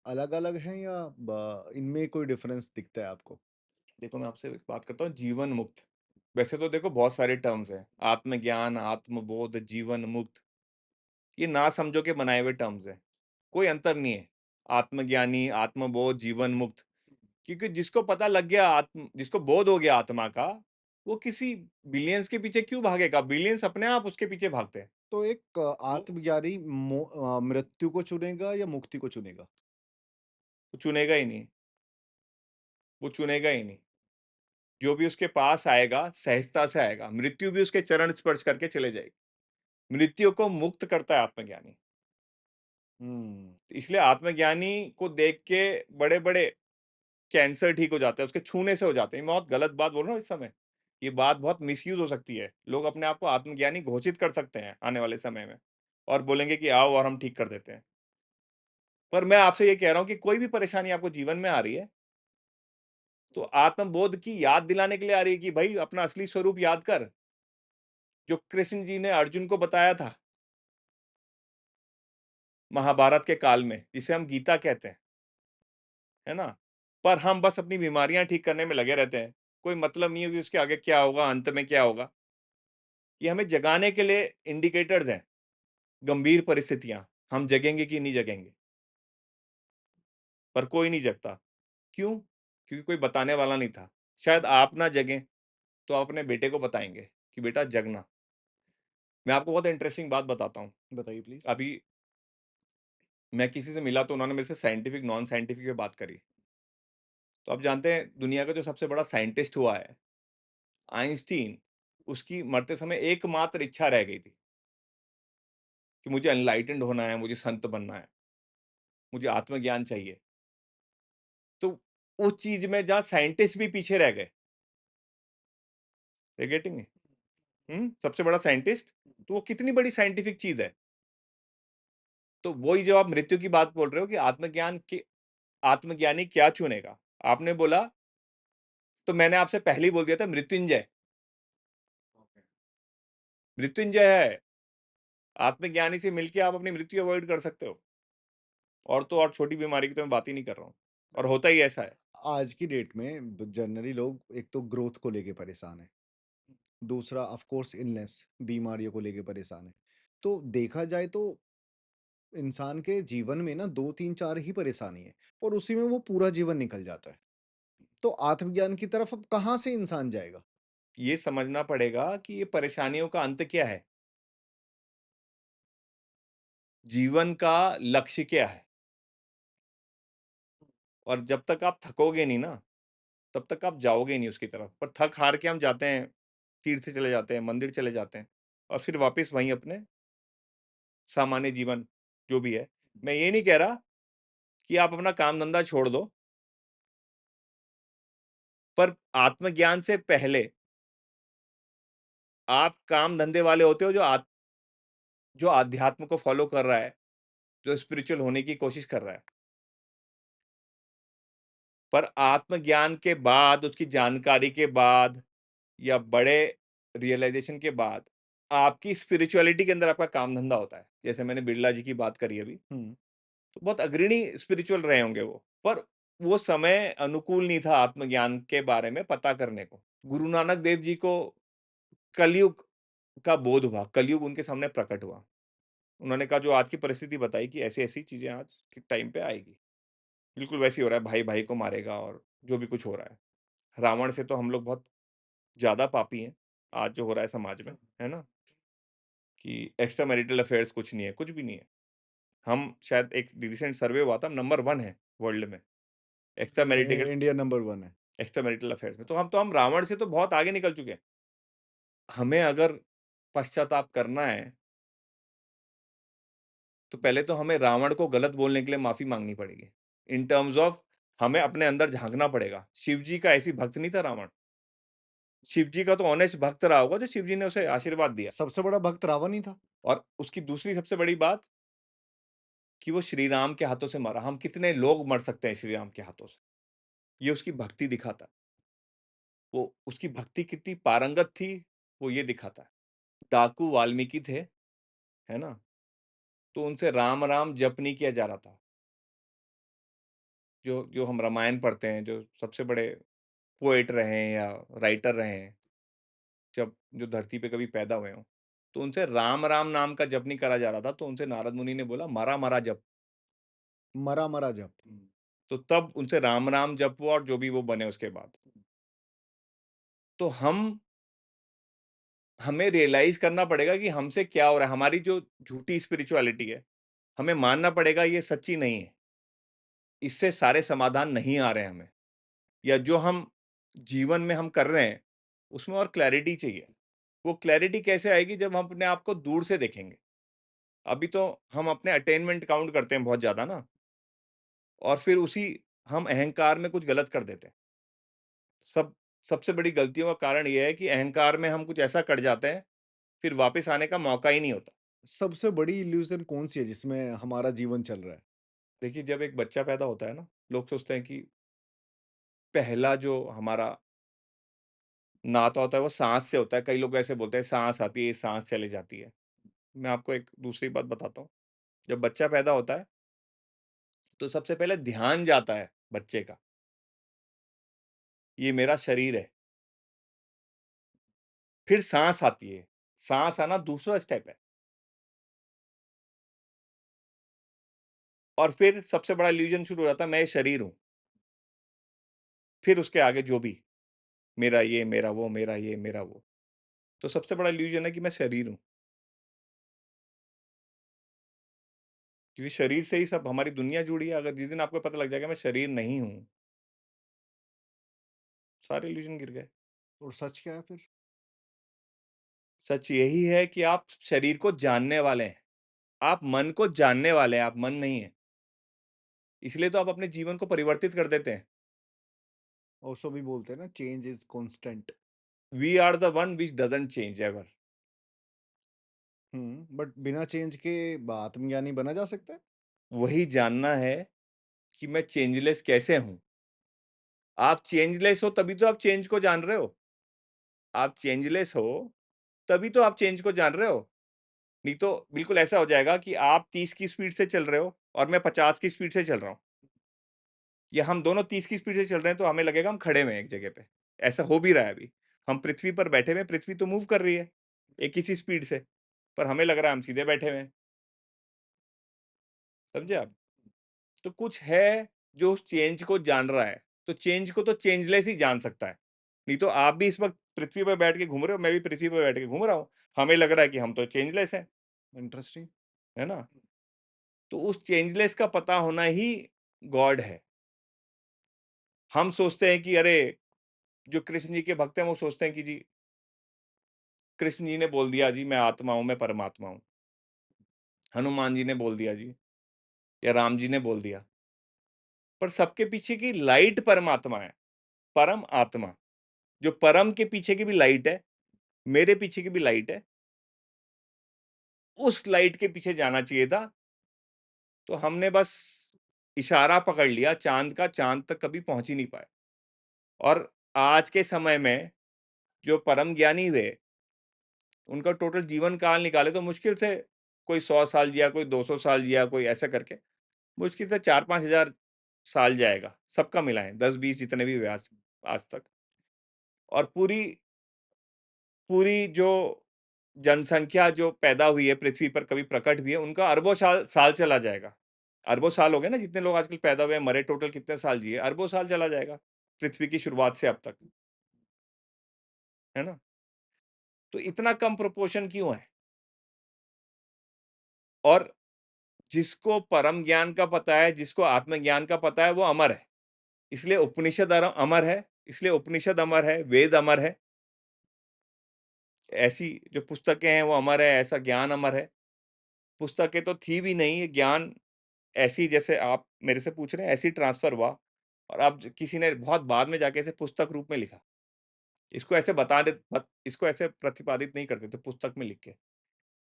अलग-अलग हैं या इनमें कोई डिफरेंस दिखता है आपको? देखो मैं आपसे एक बात करता हूँ जीवन मुक्त, वैसे तो देखो बहुत सारे टर्म्स हैं, आत्मज्ञान, आत्मबोध, जीवन मुक्त, ये ना समझो के बनाए हुए टर्म्स हैं। कोई अंतर नहीं है। आत्मज्ञानी, आत्मबोध, जीवन मुक्त क्योंकि जिसको पता लग गया जिसको बोध हो गया आत्मा का, वो किसी बिलियंस के पीछे क्यों भागेगा? बिलियंस अपने आप उसके पीछे भागते हैं। तो एक वो आत्मज्ञानी मृत्यु को चुनेगा या मुक्ति को चुनेगा? वो चुनेगा ही नहीं, वो चुनेगा ही नहीं। जो भी उसके पास आएगा, सहजता से आएगा। मृत्यु भी उसके चरण स्पर्श करके चले जाएगी। मृत्यु को मुक्त करता है आत्मज्ञानी। हुँ। इसलिए आत्मज्ञानी को देख के बड़े-बड़े कैंसर ठीक हो जाता है, उसके छूने से हो जाते हैं। मैं बहुत गलत बात बोल रहा हूँ इस समय। ये बात बहुत मिसयूज़ हो सकती है। लोग अपने आप को आत्मज्ञानी घोषित कर सकते हैं आने वाले समय में और बोलेंगे कि आओ और हम ठीक कर देते हैं। पर मैं आपसे ये कह रहा हूँ कि कोई भी परेशानी आपको जीवन में आ रही है, तो आत्मबोध की याद दिलाने के लिए आ रही है कि भई अपना असली स्वरूप याद कर, जो कृष्ण जी ने अर्जुन को बताया था, महाभारत के काल में, जिसे हम गीता कहते हैं। है ना? पर हम बस अपनी बीमारियाँ ठीक करने में लगे रहते हैं। कोई मतलब नहीं है कि उसके आगे क्या होगा, अंत में क्या होगा। ये हमें जगाने के लिए इंडिकेटर्स हैं, गंभीर परिस्थितियाँ, हम जगेंगे कि नहीं जगेंगे, पर कोई नहीं जगता। क्यों? क्योंकि कोई बताने वाला नहीं था। शायद आप ना जगें, तो आप अपने बेटे को बताएँगे कि बेटा जगना। मैं आपको बहुत इंटरेस्टिंग बात बताता हूँ। बताइए प्लीज़। अभी मैं किसी से मिला तो उन्होंने मेरे से साइंटिफिक, नॉन साइंटिफिक पे बात करी। तो आप जानते हैं दुनिया का जो सबसे बड़ा साइंटिस्ट हुआ है, आइंस्टीन, उसकी मरते समय एकमात्र इच्छा रह गई थी कि मुझे एनलाइटेंड होना है, मुझे संत बनना है, मुझे आत्मज्ञान चाहिए। तो उस चीज़ में जहाँ साइंटिस्ट भी पीछे रह गए, यू गेटिंग मी? सबसे बड़ा साइंटिस्ट, तो वो कितनी बड़ी साइंटिफिक चीज़ है। तो वही जो आप मृत्यु की बात बोल रहे हो कि आत्मज्ञानी क्या चुनेगा? आपने बोला तो मैंने आपसे पहले ही बोल दिया था मृत्युंजय, मृत्युंजय है। आत्मज्ञानी से मिलके आप अपनी मृत्यु अवॉइड कर सकते हो। और तो और छोटी बीमारी की तो मैं बात ही नहीं कर रहा हूँ। और होता ही ऐसा है। आज की डेट में जनरली लोग एक तो ग्रोथ को लेके परेशान है, दूसरा ऑफ कोर्स इलनेस, बीमारियों को लेके परेशान है। तो देखा जाए तो इंसान के जीवन में ना 2 3 4 ही परेशानी है और उसी में वो पूरा जीवन निकल जाता है। तो आत्मज्ञान की तरफ अब कहाँ से इंसान जाएगा? ये समझना पड़ेगा कि ये परेशानियों का अंत क्या है? जीवन का लक्ष्य क्या है? और जब तक आप थकोगे नहीं ना, तब तक आप जाओगे नहीं उसकी तरफ। पर थक हार के हम जाते हैं, तीर्थ चले जाते हैं, मंदिर चले जाते हैं और फिर वापस वहीं अपने सामान्य जीवन जो भी है। मैं ये नहीं कह रहा कि आप अपना काम-धंधा छोड़ दो, पर आत्मज्ञान से पहले आप काम-धंधे वाले होते हो जो अध्यात्म को फ़ॉलो कर रहा है, जो स्पिरिचुअल होने की कोशिश कर रहा है। पर आत्मज्ञान के बाद, उसकी जानकारी के बाद या बड़े रियलाइज़ेशन के बाद, आपकी स्पिरिचुअलिटी के अंदर आपका काम-धंधा होता है। जैसे मैंने बिरला जी की बात करी अभी, हुँ। तो बहुत अग्रणी स्पिरिचुअल रहे होंगे वो। पर वो समय अनुकूल नहीं था आत्मज्ञान के बारे में पता करने को। गुरु नानक देव जी को कलयुग का बोध हुआ, कलयुग उनके सामने प्रकट हुआ। उन्होंने कहा जो आज की परिस्थिति बताई कि ऐसी-ऐसी चीज़ें आज के टाइम पे आएगी। बिल्कुल वैसे ही हो रहा है, भाई-भाई को मारेगा और जो भी कुछ हो रहा है। रावण से तो हम लोग बहुत ज़्यादा पापी हैं, आज जो हो रहा है समाज में, है ना? कि एक्स्ट्रा मैरिटल अफेयर्स कुछ नहीं है, कुछ भी नहीं है। हम शायद एक रिसेंट सर्वे हुआ था, हम नंबर 1 है वर्ल्ड में, एक्स्ट्रा मैरिटेगल इंडिया नंबर 1 है। एक्स्ट्रा मैरिटल अफेयर्स में। तो हम रावण से तो बहुत आगे निकल चुके हैं। हमें अगर पश्चाताप करना है, तो पहले तो हमें रावण को गलत बोलने के लिए माफ़ी माँगनी पड़ेगी। इन टर्म्स ऑफ हमें अपने अंदर झाँकना पड़ेगा। शिव जी का ऐसी भक्त नहीं था रावण। शिव जी का तो ऑनेस्ट भक्त रहा होगा जो शिव जी ने उसे आशीर्वाद दिया। सबसे बड़ा भक्त रावण ही था। और उसकी दूसरी सबसे बड़ी बात कि वो श्री राम के हाथों से मरा। हम कितने लोग मर सकते हैं श्री राम के हाथों से? ये उसकी भक्ति दिखाता है। वो उसकी भक्ति कितनी पारंगत थी, वो ये दिखाता है। डाकू वाल्मीकि थे, है ना? तो उनसे राम-राम जप नहीं किया जा रहा था। जो जो हम रामायण पढ़ते हैं, जो सबसे बड़े पोएट रहे हैं या राइटर रहे हैं, जब जो धरती पे कभी पैदा हुए हों, तो उनसे राम-राम नाम का जप नहीं करा जा रहा था, तो उनसे नारद मुनि ने बोला, "मरा-मरा जप।" मरा-मरा जप। तो तब उनसे राम-राम जप हुआ और जो भी वो बने उसके बाद। तो हमें रियलाइज़ करना पड़ेगा कि हमसे क्या हो रहा है, हमारी जो झूठी स्पिरिचुअलिटी है, हमें मानना पड़ेगा ये सच्ची नहीं है। इससे सारे समाधान नहीं आ रहे हैं हमें या जो हम जीवन में हम कर रहे हैं, उसमें और क्लैरिटी चाहिए। वो क्लैरिटी कैसे आएगी जब हम अपने आप को दूर से देखेंगे। अभी तो हम अपने अटेनमेंट काउंट करते हैं बहुत ज़्यादा ना और फिर उसी हम अहंकार में कुछ गलत कर देते हैं। सब सबसे बड़ी गलतियों का कारण ये है कि अहंकार में हम कुछ ऐसा कर जाते हैं, फिर वापस आने का मौका ही नहीं होता। सबसे बड़ी इल्यूज़न कौन-सी है जिसमें हमारा जीवन चल रहा है? देखिए, जब एक बच्चा पैदा होता है ना, लोग सोचते हैं कि पहला जो हमारा नाता होता है वो साँस से होता है। कई लोग ऐसे बोलते हैं साँस आती है, साँस चली जाती है। मैं आपको एक दूसरी बात बताता हूँ। जब बच्चा पैदा होता है, तो सबसे पहले ध्यान जाता है बच्चे का, ये मेरा शरीर है। फिर साँस आती है, साँस आना दूसरा स्टेप है और फिर सबसे बड़ा इल्यूज़न शुरू हो जाता है, मैं ये शरीर हूँ। फिर उसके आगे जो भी, मेरा ये, मेरा वो, मेरा ये, मेरा वो। तो सबसे बड़ा इल्यूज़न है कि मैं शरीर हूँ, क्योंकि शरीर से ही सब हमारी दुनिया जुड़ी है। अगर जिस दिन आपको पता लग जाएगा मैं शरीर नहीं हूँ, सारे इल्यूज़न गिर गए। और सच क्या है फिर? सच यही है कि आप शरीर को जानने वाले हैं, आप मन को जानने वाले हैं, आप मन नहीं हैं। इसलिए तो आप अपने जीवन को परिवर्तित कर देते हैं। ओशो भी बोलते हैं ना, change is constant. We are the one which doesn't change ever. But बिना चेंज के आत्मज्ञानी बना जा सकता है? वही जानना है कि मैं चेंजलेस कैसे हूँ? आप चेंजलेस हो तभी तो आप चेंज को जान रहे हो। आप चेंजलेस हो, तभी तो आप चेंज को जान रहे हो। नहीं तो बिल्कुल ऐसा हो जाएगा कि आप 30 की स्पीड से चल रहे हो और मैं 50 की स्पीड से चल रहा हूँ, या हम दोनों 30 की स्पीड से चल रहे हैं तो हमें लगेगा हम खड़े हुए हैं एक जगह पे। ऐसा हो भी रहा है अभी। हम पृथ्वी पर बैठे हुए हैं, पृथ्वी तो मूव कर रही है, एक ही सी स्पीड से, पर हमें लग रहा है हम सीधे बैठे हुए हैं। समझे आप? तो कुछ है जो उस चेंज को जान रहा है, तो चेंज को तो चेंजलेस ही जान सकता है। नहीं तो आप भी इस वक़्त पृथ्वी पे बैठ के घूम रहे हो, मैं भी पृथ्वी पे बैठ के घूम रहा हूँ। हमें लग रहा है कि हम तो चेंजलेस हैं, इंटरेस्टिंग। है ना? तो उस चेंजलेस का पता होना ही गॉड है। हम सोचते हैं कि अरे, जो कृष्ण जी के भक्त हैं वो सोचते हैं कि जी, कृष्ण जी ने बोल दिया जी मैं आत्मा हूँ, मैं परमात्मा हूँ। हनुमान जी ने बोल दिया जी, या राम जी ने बोल दिया। पर सबके पीछे की लाइट परमात्मा है, परम आत्मा। जो परम के पीछे की भी लाइट है, मेरे पीछे की भी लाइट है, उस लाइट के पीछे जाना चाहिए था, तो हमने बस इशारा पकड़ लिया चाँद का, चाँद तक कभी पहुँच ही नहीं पाए। और आज के समय में जो परम ज्ञानी हुए, उनका टोटल जीवन काल निकाले तो मुश्किल से कोई 100 साल जिया, कोई 200 साल जिया, कोई ऐसा करके, मुश्किल से 4-5 हज़ार साल जाएगा, सबका मिलाएँ, 10-20 जितने भी हुए आज आज तक। और पूरी पूरी जो जनसंख्या जो पैदा हुई है पृथ्वी पर, कभी प्रकट हुई है, उनका अरबों साल साल चला जाएगा। अरबों साल हो गए ना, जितने लोग आजकल पैदा हुए हैं, मरे, टोटल कितने साल जिए? अरबों साल चला जाएगा, पृथ्वी की शुरुआत से अब तक, है ना? तो इतना कम प्रोपोर्शन क्यों है? और जिसको परम ज्ञान का पता है, जिसको आत्मज्ञान का पता है, वो अमर है। इसलिए उपनिषद अमर है, इसलिए उपनिषद अमर है, वेद अमर है, ऐसी जो पुस्तकें हैं वो अमर है, ऐसा ज्ञान अमर है। पुस्तकें तो थी भी नहीं, ये ज्ञान ऐसी, जैसे आप मेरे से पूछ रहे हैं, ऐसे ही ट्रांसफर हुआ और अब किसी ने बहुत बाद में जाके इसे पुस्तक रूप में लिखा। इसको ऐसे इसको ऐसे प्रतिपादित नहीं करते थे पुस्तक में लिख के,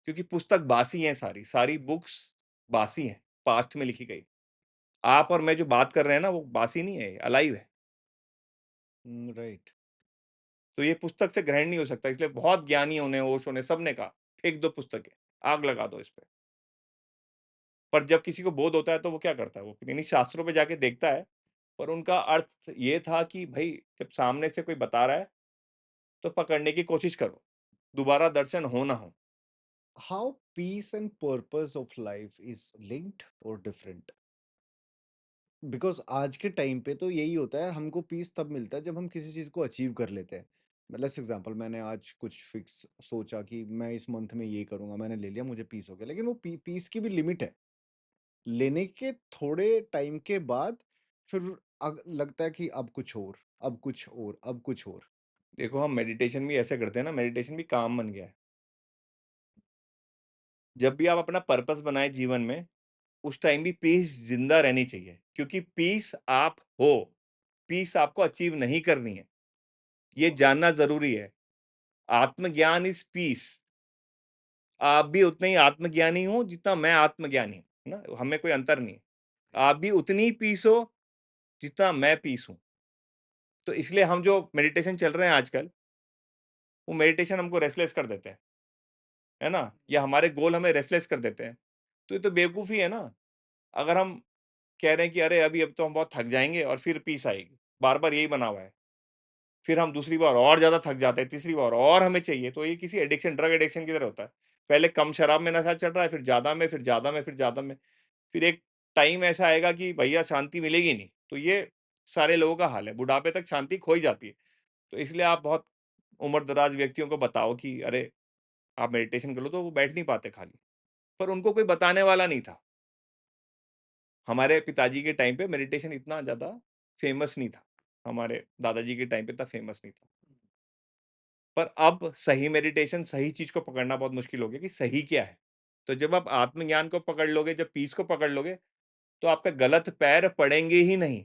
क्योंकि पुस्तक बासी है, सारी सारी बुक्स बासी हैं, पास्ट में लिखी गई। आप और मैं जो बात कर रहे हैं ना, वो बासी नहीं है, अलाइव है। राइट। तो ये पुस्तक से ग्रहण नहीं हो सकता, इसलिए बहुत ज्ञानियों ने, ओशो ने, सबने कहा फेंक दो पुस्तकें, आग लगा दो इस पे। पर जब किसी को बोध होता है तो वो क्या करता है, वो इन्हीं शास्त्रों पे जाके देखता है। पर उनका अर्थ ये था कि भई, जब सामने से कोई बता रहा है, तो पकड़ने की कोशिश करो, दोबारा दर्शन हो ना हो। How peace and purpose of life is linked और डिफरेंट? बिकॉज आज के टाइम पे तो यही होता है, हमको पीस तब मिलता है जब हम किसी चीज़ को अचीव कर लेते हैं। लेट्स एग्जांपल, मैंने आज कुछ फिक्स सोचा कि मैं इस मंथ में ये करूंगा, मैंने ले लिया, मुझे पीस हो गया। लेकिन वो पीस की भी लिमिट है। लेने के थोड़े टाइम के बाद फिर लगता है कि अब कुछ और, अब कुछ और, अब कुछ और। देखो, हम मेडिटेशन भी ऐसे करते हैं ना, मेडिटेशन भी काम बन गया है। जब भी आप अपना पर्पस बनाएँ जीवन में, उस टाइम भी पीस ज़िंदा रहनी चाहिए, क्योंकि पीस आप हो, पीस आपको अचीव नहीं करनी है, ये जानना ज़रूरी है। आत्मज्ञान इज़ पीस। आप भी उतने ही आत्मज्ञानी हो जितना मैं आत्मज्ञानी हूँ, है ना? हमें कोई अंतर नहीं है। आप भी उतनी ही पीस हो जितना मैं पीस हूँ। तो इसलिए हम जो मेडिटेशन चल रहे हैं आजकल, वो मेडिटेशन हमको रेस्टलेस कर देते हैं, है ना? या हमारे गोल हमें रेस्टलेस कर देते हैं। तो ये तो बेवकूफ़ी है ना? अगर हम कह रहे हैं कि अरे अभी अब तो हम बहुत थक जाएँगे और फिर पीस आएगी। बार-बार यही बना हुआ है। फिर हम दूसरी बार और ज़्यादा थक जाते हैं, तीसरी बार और हमें चाहिए, तो ये किसी एडिक्शन ड्रग एडिक्शन की तरह होता है। पहले कम शराब में नशा चढ़ रहा है, फिर ज़्यादा में, फिर ज़्यादा में, फिर ज़्यादा में। फिर एक टाइम ऐसा आएगा कि भैया शांति मिलेगी नहीं। तो ये सारे लोगों का हाल है, बुढ़ापे तक शांति खो ही जाती है। तो इसलिए आप बहुत उम्र-दराज़ व्यक्तियों को बताओ कि अरे, आप मेडिटेशन कर लो, तो वो बैठ नहीं पाते खाली। पर उनको कोई बताने वाला नहीं था। हमारे पिताजी के टाइम पे मेडिटेशन इतना ज़्यादा फेमस नहीं था। हमारे दादाजी के टाइम पे इतना फेमस नहीं था। पर अब सही मेडिटेशन, सही चीज़ को पकड़ना बहुत मुश्किल हो गया कि सही क्या है? तो जब आप आत्मज्ञान को पकड़ लोगे, जब पीस को पकड़ लोगे, तो आपका गलत पैर पड़ेंगे ही नहीं।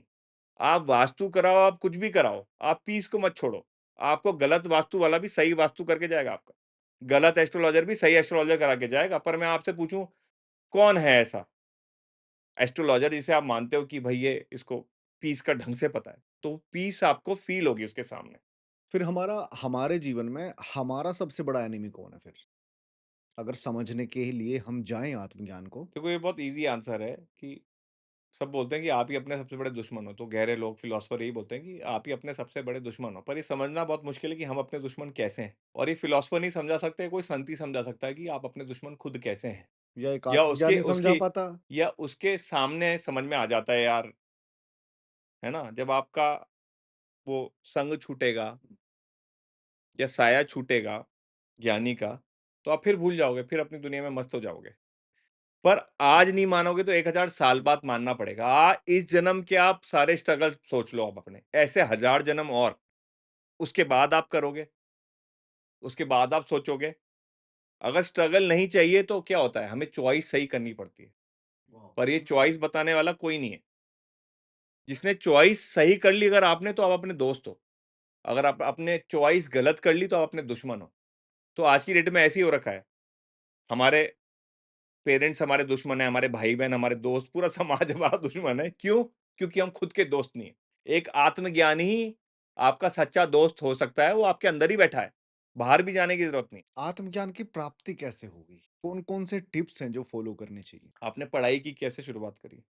आप वास्तु कराओ, आप कुछ भी कराओ, आप पीस को मत छोड़ो। आपको गलत वास्तु वाला भी सही वास्तु करके जाएगा आपका। गलत एस्ट्रोलॉज़र भी सही एस्ट्रोलॉज़र करा के जाएगा। पर मैं आपसे पूछूँ, कौन है ऐसा एस्ट्रोलॉज़र जिसे आप मानते हो कि भई ये इसको पीस का ढंग से पता है? तो पीस आपको फ़ील होगी उसके सामने। फिर हमारे जीवन में हमारा सबसे बड़ा एनिमी कौन है फिर? अगर समझने के लिए हम जाएँ आत्मज्ञान को, देखो ये बहुत ईज़ी आंसर है कि सब बोलते हैं कि आप ही अपने सबसे बड़े दुश्मन हो, तो गहरे लोग फिलोसोफर यही बोलते हैं कि आप ही अपने सबसे बड़े दुश्मन हो। पर ये समझना बहुत मुश्किल है कि हम अपने दुश्मन कैसे हैं? और ये फिलोसोफर नहीं समझा सकते, कोई संत ही समझा सकता है कि आप अपने दुश्मन खुद कैसे हैं? या एक या आत्मज्ञानी उसके समझा उसकी पाता? या उसके सामने समझ में आ जाता है यार, है ना? जब आपका वो संग छूटेगा या साया छूटेगा ज्ञानी का, तो आप फिर भूल जाओगे, फिर अपनी दुनिया में मस्त हो जाओगे। पर आज नहीं मानोगे तो 1000 साल बाद मानना पड़ेगा। इस जन्म के आप सारे स्ट्रगल सोच लो आप अपने, ऐसे 1000 जन्म और, उसके बाद आप करोगे, उसके बाद आप सोचोगे। अगर स्ट्रगल नहीं चाहिए तो क्या होता है, हमें चॉइस सही करनी पड़ती है, पर ये चॉइस बताने वाला कोई नहीं है। जिसने चॉइस सही कर ली अगर आपने, तो आप अपने दोस्त हो। अगर आप आपने चॉइस गलत कर ली तो आप अपने दुश्मन हो। तो आज की डेट में ऐसे ही हो रखा है। हमारे पेरेंट्स हमारे दुश्मन हैं, हमारे भाई-बहन हमारे दोस्त, पूरा समाज हमारा दुश्मन है। क्यों? क्योंकि हम खुद के दोस्त नहीं हैं। एक आत्मज्ञानी ही आपका सच्चा दोस्त हो सकता है, वो आपके अंदर ही बैठा है। बाहर भी जाने की ज़रूरत नहीं। आत्मज्ञान की प्राप्ति कैसे होगी? कौन-कौन से टिप्स हैं जो फॉलो करने चाहिए? आपने पढ़ाई की कैसे शुरुआत करी?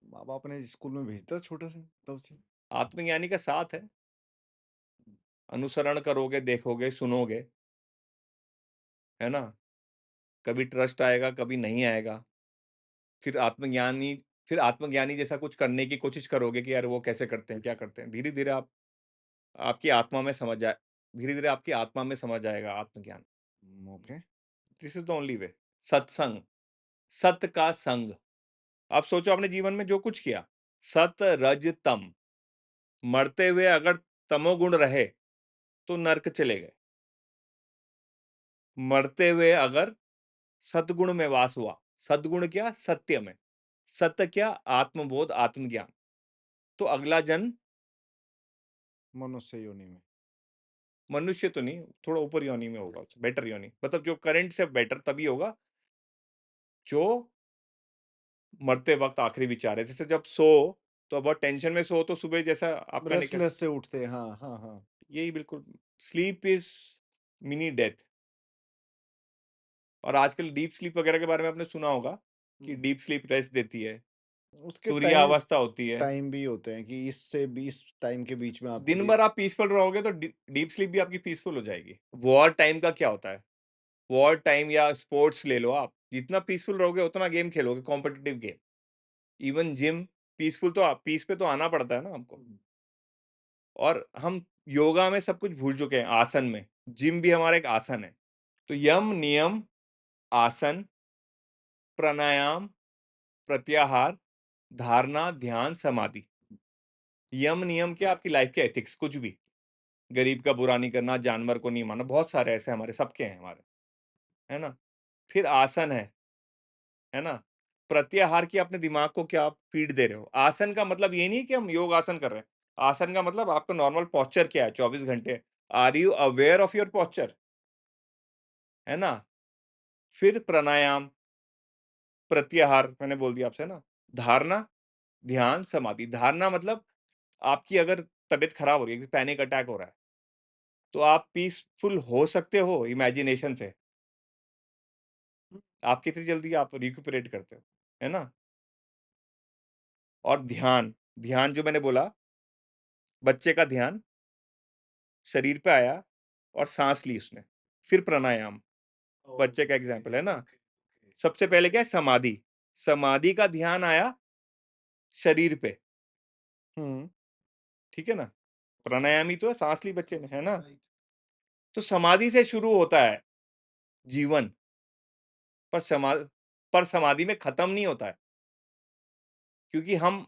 माँ-बाप ने स्कूल में भेज दिया छोटे से तब से। आत्मज्ञानी का साथ है, अनुसरण करोगे, देखोगे, सुनोगे, है ना? कभी ट्रस्ट आएगा, कभी नहीं आएगा। फिर आत्मज्ञानी फिर आत्मज्ञानी जैसा कुछ करने की कोशिश करोगे कि यार वो कैसे करते हैं, क्या करते हैं? धीरे-धीरे आप आपकी आत्मा में समझ आए धीरे-धीरे आपकी आत्मा में समझ आएगा आत्मज्ञान। Okay. This is the only way. सत्संग, सत का संग। आप सोचो आपने जीवन में जो कुछ किया, सत, रज, तम, मरते हुए अगर तमोगुण रहे, तो नर्क चले गए। मरते हुए अगर सद्गुण में वास हुआ, सद्गुण क्या? सत्य में। सत्य क्या? आत्मबोध, आत्मज्ञान। तो अगला जन्म मनुष्य योनि में। मनुष्य तो नहीं, थोड़ा ऊपर योनि में होगा, बेटर योनि। मतलब जो करंट से बेटर तभी होगा, जो मरते वक़्त आखिरी विचार है। जैसे जब तो बहुत टेंशन में सो तो सुबह जैसा आपका निकल रेस्टलेस से उठते हैं। हाँ, हाँ, हाँ। यही बिल्कुल स्लीप इज़ मिनी डेथ। और आजकल डीप स्लीप वगैरह के बारे में आपने सुना होगा कि हुँ। डीप स्लीप रेस्ट देती है, उसके तुरीय टाइम अवस्था होती है। टाइम भी होते हैं कि इससे 20 टाइम के बीच में आपको दिन डीप भर आप पीसफुल रहोगे तो डीप स्लीप भी आपकी पीसफुल हो जाएगी। वॉर टाइम का क्या होता है? वॉर टाइम या स्पोर्ट्स ले लो आप, जितना पीसफुल रहोगे उतना गेम खेलोगे, competitive game. Even gym peace पे तो आना पड़ता है ना आपको। और हम योगा में सब कुछ भूल चुके हैं, आसन में। जिम भी हमारा एक आसन है। तो यम, नियम, आसन, प्राणायाम, प्रत्याहार, धारणा, ध्यान, समाधि। यम, नियम क्या? आपकी लाइफ के एथिक्स, कुछ भी। गरीब का बुरा नहीं करना, जानवर को नहीं मारना, बहुत सारे ऐसे हमारे सबके हैं हमारे, है ना? फिर आसन है ना? प्रत्याहार की अपने दिमाग को क्या आप फीड दे रहे हो? आसन का मतलब ये नहीं है कि हम योग आसन कर रहे हैं। आसन का मतलब आपका नॉर्मल पोस्चर क्या है 24 घंटे? Are you aware of your posture? है ना? फिर प्राणायाम, प्रत्याहार मैंने बोल दिया आपसे ना? धारणा, ध्यान, समाधि। धारणा मतलब आपकी अगर तबीयत खराब हो रही है, पैनिक अटैक हो रहा है, तो आप पीसफुल हो सकते हो इमेजिनेशन से। आप कितनी जल्दी आप रिक्यूपरेट करते हो, है ना? और ध्यान, ध्यान जो मैंने बोला, बच्चे का ध्यान शरीर पे आया और साँस ली उसने, फिर प्राणायाम, बच्चे का ओके, एग्ज़ाम्पल है ना। Okay, okay. सबसे पहले क्या है समाधि, समाधि का ध्यान आया शरीर पे, हुँ, ठीक है ना? प्राणायाम ही तो है, साँस ली बच्चे ने, है ना? राइट। तो समाधि से शुरू होता है जीवन, पर समाधि में खत्म नहीं होता है, क्योंकि हम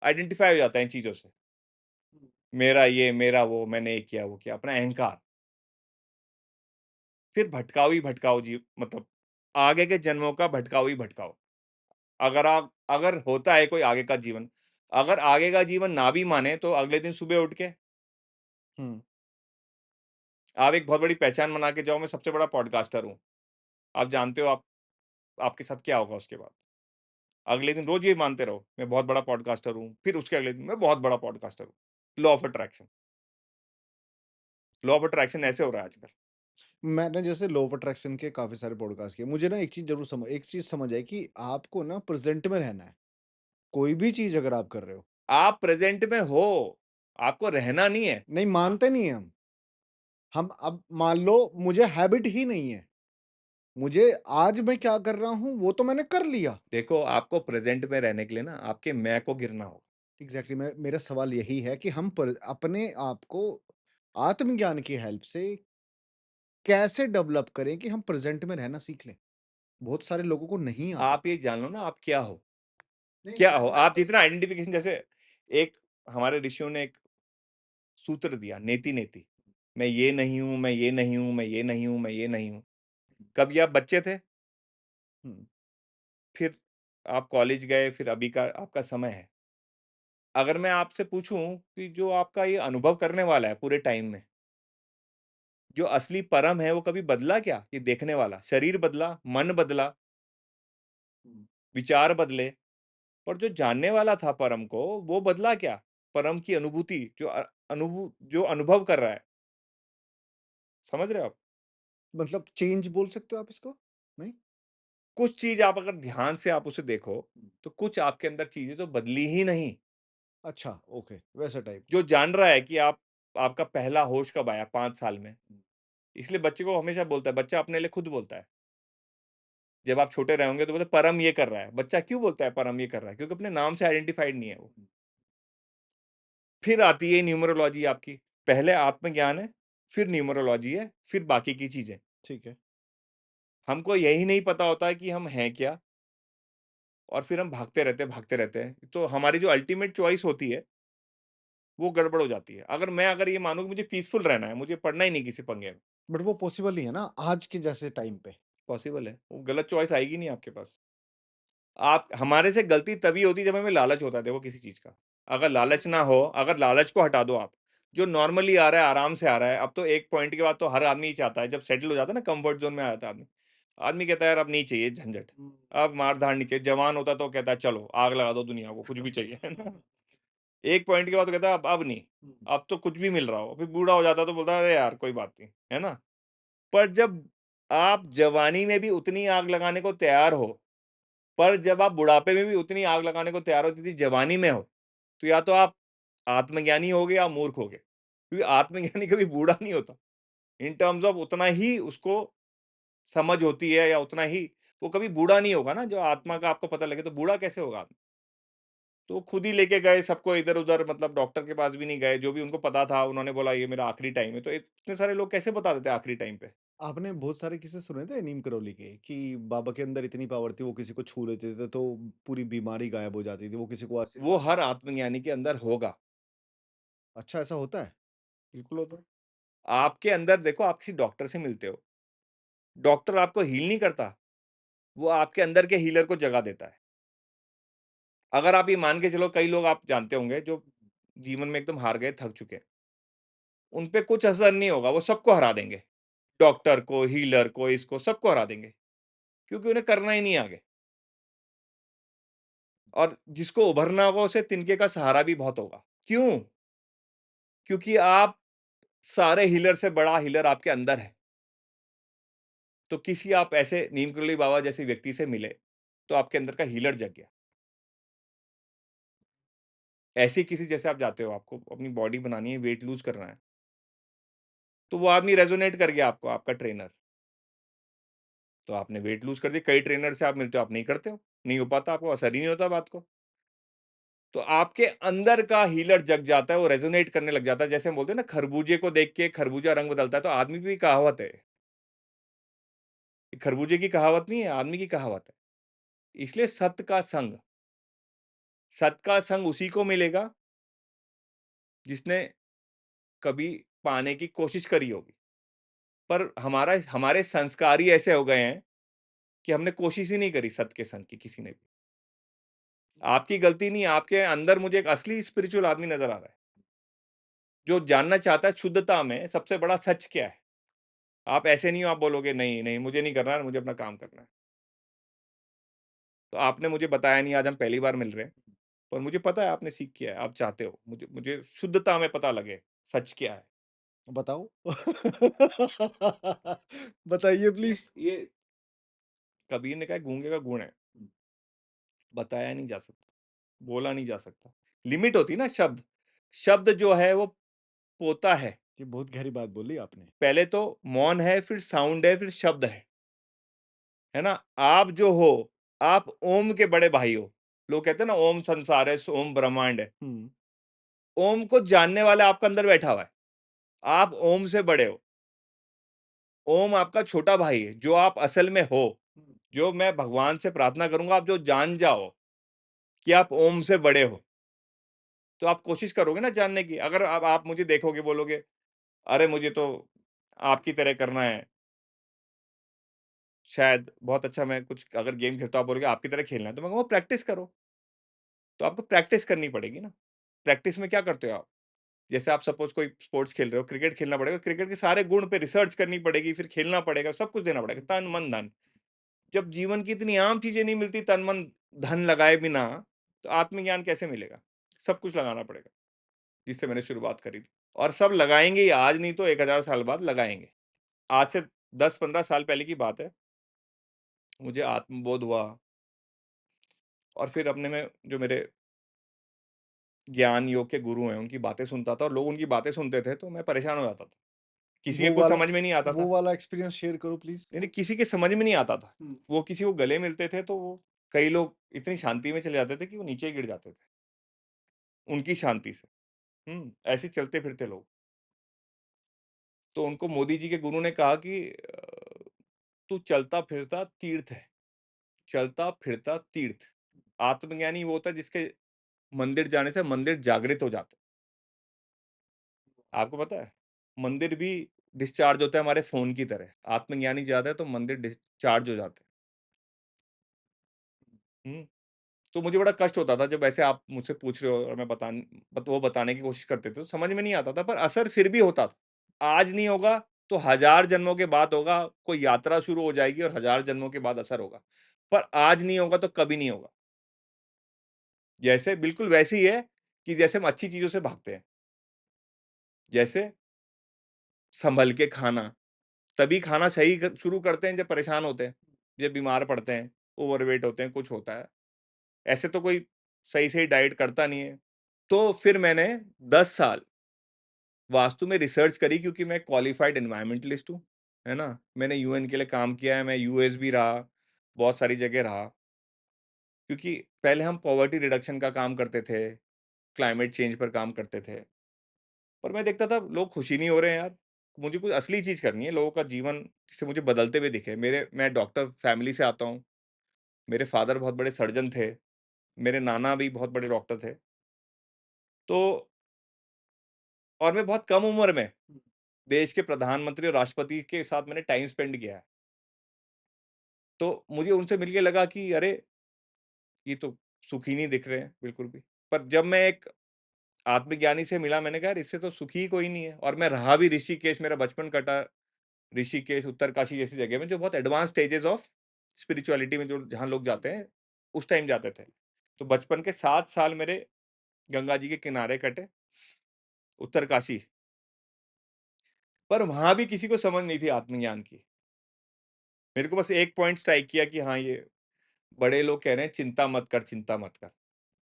आइडेंटिफ़ाई हो जाते हैं इन चीज़ों से। हुँ, मेरा ये, मेरा वो, मैंने ये किया, वो किया, अपना अहंकार। फिर भटकाऊ ही भटकाऊ मतलब आगे के जन्मों का भटकाऊ ही भटकाऊ। अगर होता है कोई आगे का जीवन, अगर आगे का जीवन ना भी माने तो अगले दिन सुबह उठ के हुँ, आप एक बहुत बड़ी पहचान बना के जाओ, मैं सबसे बड़ा पॉडकास्टर हूँ। आप जानते हो आपके साथ क्या होगा उसके बाद? अगले दिन रोज़ ये मानते रहो, मैं बहुत बड़ा पॉडकास्टर हूँ, फिर उसके अगले दिन मैं बहुत बड़ा पॉडकास्टर हूँ। Law of attraction, law of attraction ऐसे हो रहा है आजकल। मैंने जैसे लॉ ऑफ अट्रैक्शन के काफ़ी सारे पॉडकास्ट किए। मुझे ना एक चीज़ समझ आई कि आपको ना प्रेज़ेंट में रहना है। कोई भी चीज़ अगर आप कर रहे हो, आप प्रेज़ेंट में हो, आपको रहना नहीं है। नहीं मानते नहीं हैं हम। हम अब मान लो मुझे हैबिट ही नहीं है। मुझे आज मैं क्या कर रहा हूँ, वो तो मैंने कर लिया। देखो, आपको प्रेज़ेंट में रहने के लिए ना आपके मैं को गिरना होगा। एग्ज़ैक्टली मैं मेरा सवाल यही है कि हम पर अपने आप को आत्मज्ञान की हेल्प से कैसे डेवलप करें कि हम प्रेज़ेंट में रहना सीख लें? बहुत सारे लोगों को नहीं आता। आप ये जान लो ना आप क्या हो? नहीं क्या हो? मैं आप जितना आइडेंटिफ़िकेशन जैसे एक हमारे ऋषियों ने एक सूत्र दिया नेति-नेति। मैं ये नहीं हूँ, मैं ये नहीं हूँ, मैं ये नहीं हूँ, मैं ये नहीं हूँ। कभी आप बच्चे थे, हुँ, फिर आप कॉलेज गए, फिर अभी का आपका समय है। अगर मैं आपसे पूछूँ कि जो आपका ये अनुभव करने वाला है पूरे टाइम में, जो असली परम है वो कभी बदला क्या? ये देखने वाला? शरीर बदला, मन बदला, हुँ। विचार बदले, पर जो जानने वाला था परम को, वो बदला क्या? परम की अनुभूति जो अनुभव कर रहा है, समझ रहे हो आप? मतलब चेंज बोल सकते हो आप इसको? नहीं? कुछ चीज़ आप अगर ध्यान से आप उसे देखो, हुँ। तो कुछ आपके अंदर चीज़ें तो बदली ही नहीं। अच्छा, ओके, वैसा टाइप। जो जान रहा है कि आपका पहला होश कब आया 5 साल में, हुँ, इसलिए बच्चे को हमेशा बोलता है, बच्चा अपने लिए खुद बोलता है। जब आप छोटे रहे होंगे तो बोलते परम ये कर रहा है। बच्चा क्यों बोलता है परम ये कर रहा है? क्योंकि अपने नाम से आइडेंटिफाइड नहीं है वो। हुँ, फिर आती है न्यूमरोलॉजी आपकी। पहले आत्मज्ञान है, फिर न्यूमरोलॉजी है, फिर बाकी की चीज़ें। ठीक है। हमको यही नहीं पता होता है कि हम हैं क्या? और फिर हम भागते रहते हैं। तो हमारी जो अल्टीमेट चॉइस होती है, वो गड़बड़ हो जाती है। अगर ये मानो कि मुझे पीसफुल रहना है, मुझे पड़ना ही नहीं किसी पंगे में, बट वो पॉसिबल नहीं है ना आज के जैसे टाइम पे। पॉसिबल है। वो गलत चॉइस आएगी नहीं आपके पास। आप हमारे से गलती तभी होती है जब हमें लालच होता है देखो किसी चीज़ का। अगर लालच को हटा दो आप, जो नॉर्मली आ रहा है, आराम से आ रहा है, अब तो एक पॉइंट के बाद तो हर आदमी ही चाहता है, जब सेटल हो जाता है ना कम्फर्ट ज़ोन में आ जाता है आदमी। आदमी कहता है यार अब नहीं चाहिए झंझट, हुँ। अब मार-धाड़ नहीं चाहिए। जवान होता तो कहता है चलो आग लगा दो दुनिया को, कुछ भी चाहिए, है ना? एक पॉइंट के बाद तो कहता है अब नहीं, हुँ, अब तो कुछ भी मिल रहा हो। फिर बूढ़ा हो जाता है तो बोलता है अरे यार कोई बात नहीं, है ना? पर जब आप जवानी में भी उतनी आग लगाने को तैयार हो, पर जब आप बुढ़ापे में भी उतनी आग लगाने को तैयार हो जितनी जवानी में हो, तो या तो आप आत्मज्ञानी होगे या मूर्ख होगे। क्योंकि आत्मज्ञानी कभी बूढ़ा नहीं होता। इन टर्म्स ऑफ उतना ही उसको समझ होती है या उतना ही वो कभी बूढ़ा नहीं होगा ना, जो आत्मा का आपको पता लगे तो बूढ़ा कैसे होगा आदमी? तो खुद ही लेके गए सबको इधर-उधर मतलब डॉक्टर के पास भी नहीं गए, जो भी उनको पता था उन्होंने बोला ये मेरा आखिरी टाइम है। तो इतने सारे लोग कैसे बता देते हैं आखिरी टाइम पे? आपने बहुत सारे किस्से सुने थे नीम करौली के कि बाबा के अंदर इतनी पावर थी वो किसी को छू लेते थे तो पूरी बीमारी गायब हो जाती थी। वो किसी को वो आशीर्वाद हर आत्मज्ञानी के अंदर होगा, अच्छा ऐसा होता है? बिल्कुल होता है। आपके अंदर देखो आप किसी डॉक्टर से मिलते हो, डॉक्टर आपको हील नहीं करता, वो आपके अंदर के हीलर को जगा देता है। अगर आप ये मान के चलो कई लोग आप जानते होंगे जो जीवन में एकदम हार गए, थक चुके हैं। उन पे कुछ असर नहीं होगा, वो सबको हरा देंगे। डॉक्टर को, हीलर को, इसको सबको हरा देंगे, क्योंकि उन्हें करना ही नहीं है आगे। और जिसको उभरना होगा उसे तिनके का सहारा भी बहुत होगा। क्यों? क्योंकि आप सारे हीलर से बड़ा हीलर आपके अंदर है। तो किसी आप ऐसे नीम करौली बाबा जैसे व्यक्ति से मिले, तो आपके अंदर का हीलर जग गया। ऐसे ही किसी जैसे आप जाते हो, आपको अपनी बॉडी बनानी है, वेट लूज़ करना है, तो वो आदमी रेज़ोनेट कर गया आपको, आपका ट्रेनर, तो आपने वेट लूज़ कर दिया। कई ट्रेनर से आप मिलते हो, आप नहीं करते हो, नहीं हो पाता, आपको असर ही नहीं होता बात को। तो आपके अंदर का हीलर जग जाता है, वो रेज़ोनेट करने लग जाता है। जैसे हम बोलते हैं ना, खरबूजे को देख के खरबूजा रंग बदलता है, तो आदमी की भी कहावत है। खरबूजे की कहावत नहीं है, आदमी की कहावत है। इसलिए सत का संग उसी को मिलेगा जिसने कभी पाने की कोशिश करी होगी। पर हमारे संस्कार ही ऐसे हो गए हैं कि हमने कोशिश ही नहीं करी सत के संग की किसी ने भी। आपकी गलती नहीं है, आपके अंदर मुझे एक असली स्पिरिचुअल आदमी नज़र आ रहा है, जो जानना चाहता है शुद्धता में सबसे बड़ा सच क्या है। आप ऐसे नहीं हो, आप बोलोगे नहीं, नहीं मुझे नहीं करना है, मुझे अपना काम करना है। तो आपने मुझे बताया नहीं, आज हम पहली बार मिल रहे हैं, पर मुझे पता है आपने सीख किया है, आप चाहते हो। मुझे मुझे शुद्धता में पता लगे, सच क्या है। बताओ। बताइए प्लीज़। ये कबीर ने कहा है, गूंगे का गुण है, बताया नहीं जा सकता, बोला नहीं जा सकता। लिमिट होती है ना शब्द, शब्द जो है वो पोता है। ये बहुत गहरी बात बोली आपने। पहले तो मौन है, फिर साउंड है, फिर शब्द है ना? आप जो हो, आप ओम के बड़े भाई हो। लोग कहते हैं ना, ओम संसार है, ओम ब्रह्मांड है। हुँ। ओम को जानने वाला आपका अंदर बैठा हुआ है। आप ओम से बड़े हो। ओम आपका छोटा भाई है, जो आप असल में हो। जो मैं भगवान से प्रार्थना करूँगा, आप जो जान जाओ कि आप ओम से बड़े हो, तो आप कोशिश करोगे ना जानने की। अगर अब आप मुझे देखोगे, बोलोगे, "अरे! मुझे तो आपकी तरह करना है।" शायद बहुत अच्छा मैं कुछ अगर गेम खेलता हूँ, आप बोलोगे आपकी तरह खेलना है, तो मैं कहूँगा प्रैक्टिस करो। तो आपको प्रैक्टिस करनी पड़ेगी ना। प्रैक्टिस में क्या करते हो आप? जैसे आप सपोज़ कोई स्पोर्ट्स खेल रहे हो, क्रिकेट खेलना पड़ेगा, क्रिकेट के सारे गुण पे रिसर्च करनी पड़ेगी, फिर खेलना पड़ेगा, सब कुछ देना पड़ेगा, तन, मन, धन। जब जीवन की इतनी आम चीज़ें नहीं मिलती तन, मन, धन लगाए बिना, तो आत्मज्ञान कैसे मिलेगा? सब कुछ लगाना पड़ेगा, जिससे मैंने शुरुआत करी थी। और सब लगाएँगे ही, आज नहीं तो 1000 साल बाद लगाएँगे। आज से 10-15 साल पहले की बात है, मुझे आत्मबोध हुआ और फिर अपने में जो मेरे ज्ञान योग के गुरु हैं, उनकी बातें सुनता था और लोग उनकी बातें सुनते थे, तो मैं परेशान हो जाता था। किसी के वो कुछ वाला समझ में नहीं आता वो था। वाला एक्सपीरियंस शेयर करो प्लीज़। नहीं, नहीं, किसी के समझ में नहीं आता था। हुँ। वो किसी को गले मिलते थे, तो वो कई लोग इतनी शांति में चले जाते थे कि वो नीचे ही गिर जाते थे, उनकी शांति से। ऐसे ही चलते-फिरते लोग। तो उनको मोदी जी के गुरु ने कहा कि "तू चलता-फिरता तीर्थ है, चलता-फिरता तीर्थ।" आत्मज्ञानी वो होता है जिसके मंदिर जाने से मंदिर जागृत हो जाता है। आपको पता है? मंदिर भी डिस्चार्ज होता है हमारे फ़ोन की तरह। आत्मज्ञानी ज़्यादा है तो मंदिर डिस्चार्ज हो जाते हैं। तो मुझे बड़ा कष्ट होता था जब ऐसे आप मुझसे पूछ रहे हो और मैं वो बताने की कोशिश करते थे, तो समझ में नहीं आता था, पर असर फिर भी होता था। आज नहीं होगा तो हज़ार जन्मों के बाद होगा, कोई यात्रा शुरू हो जाएगी और हज़ार जन्मों के बाद असर होगा। पर आज नहीं होगा तो कभी नहीं होगा। जैसे बिल्कुल वैसे ही है कि जैसे हम अच्छी चीज़ों से भागते हैं। जैसे सँभल के खाना, तभी खाना सही क शुरू करते हैं जब परेशान होते हैं, जब बीमार पड़ते हैं, ओवरवेट होते हैं, कुछ होता है। ऐसे तो कोई सही-सही डाइट करता नहीं है। तो फिर मैंने 10 साल वास्तु में रिसर्च करी, क्योंकि मैं क्वालिफाइड एनवायरमेंटलिस्ट हूँ, है ना? मैंने यूएन के लिए काम किया है, मैं यूएस भी रहा, बहुत सारी जगह रहा। क्योंकि पहले हम पॉवर्टी रिडक्शन का काम करते थे, क्लाइमेट चेंज पर काम करते थे। पर मैं देखता था लोग खुश ही नहीं हो रहे हैं यार। मुझे कोई असली चीज़ करनी है, लोगों का जीवन जिससे मुझे बदलते हुए दिखे। मैं डॉक्टर फैमिली से आता हूँ, मेरे फादर बहुत बड़े सर्जन थे, मेरे नाना भी बहुत बड़े डॉक्टर थे। तो और मैं बहुत कम उम्र में देश के प्रधानमंत्री और राष्ट्रपति के साथ मैंने टाइम स्पेंड किया है। तो मुझे उनसे मिल के लगा कि अरे! ये तो सुखी नहीं दिख रहे हैं बिल्कुल भी। पर जब मैं एक आत्मज्ञानी से मिला, मैंने कहा यार इससे तो सुखी ही कोई नहीं है, और मैं रहा भी ऋषिकेश, मेरा बचपन कटा ऋषिकेश, उत्तरकाशी जैसी जगह में, जो बहुत एडवांस स्टेजेस ऑफ स्पिरिचुअलिटी में जो जहाँ लोग जाते हैं, उस टाइम जाते थे। तो बचपन के 7 साल मेरे गंगा जी के किनारे कटे, उत्तरकाशी। पर वहाँ भी किसी को समझ नहीं थी आत्मज्ञान की। मेरे को बस एक पॉइंट स्ट्राइक किया कि हाँ, ये बड़े लोग कह रहे हैं चिंता मत कर, चिंता मत कर।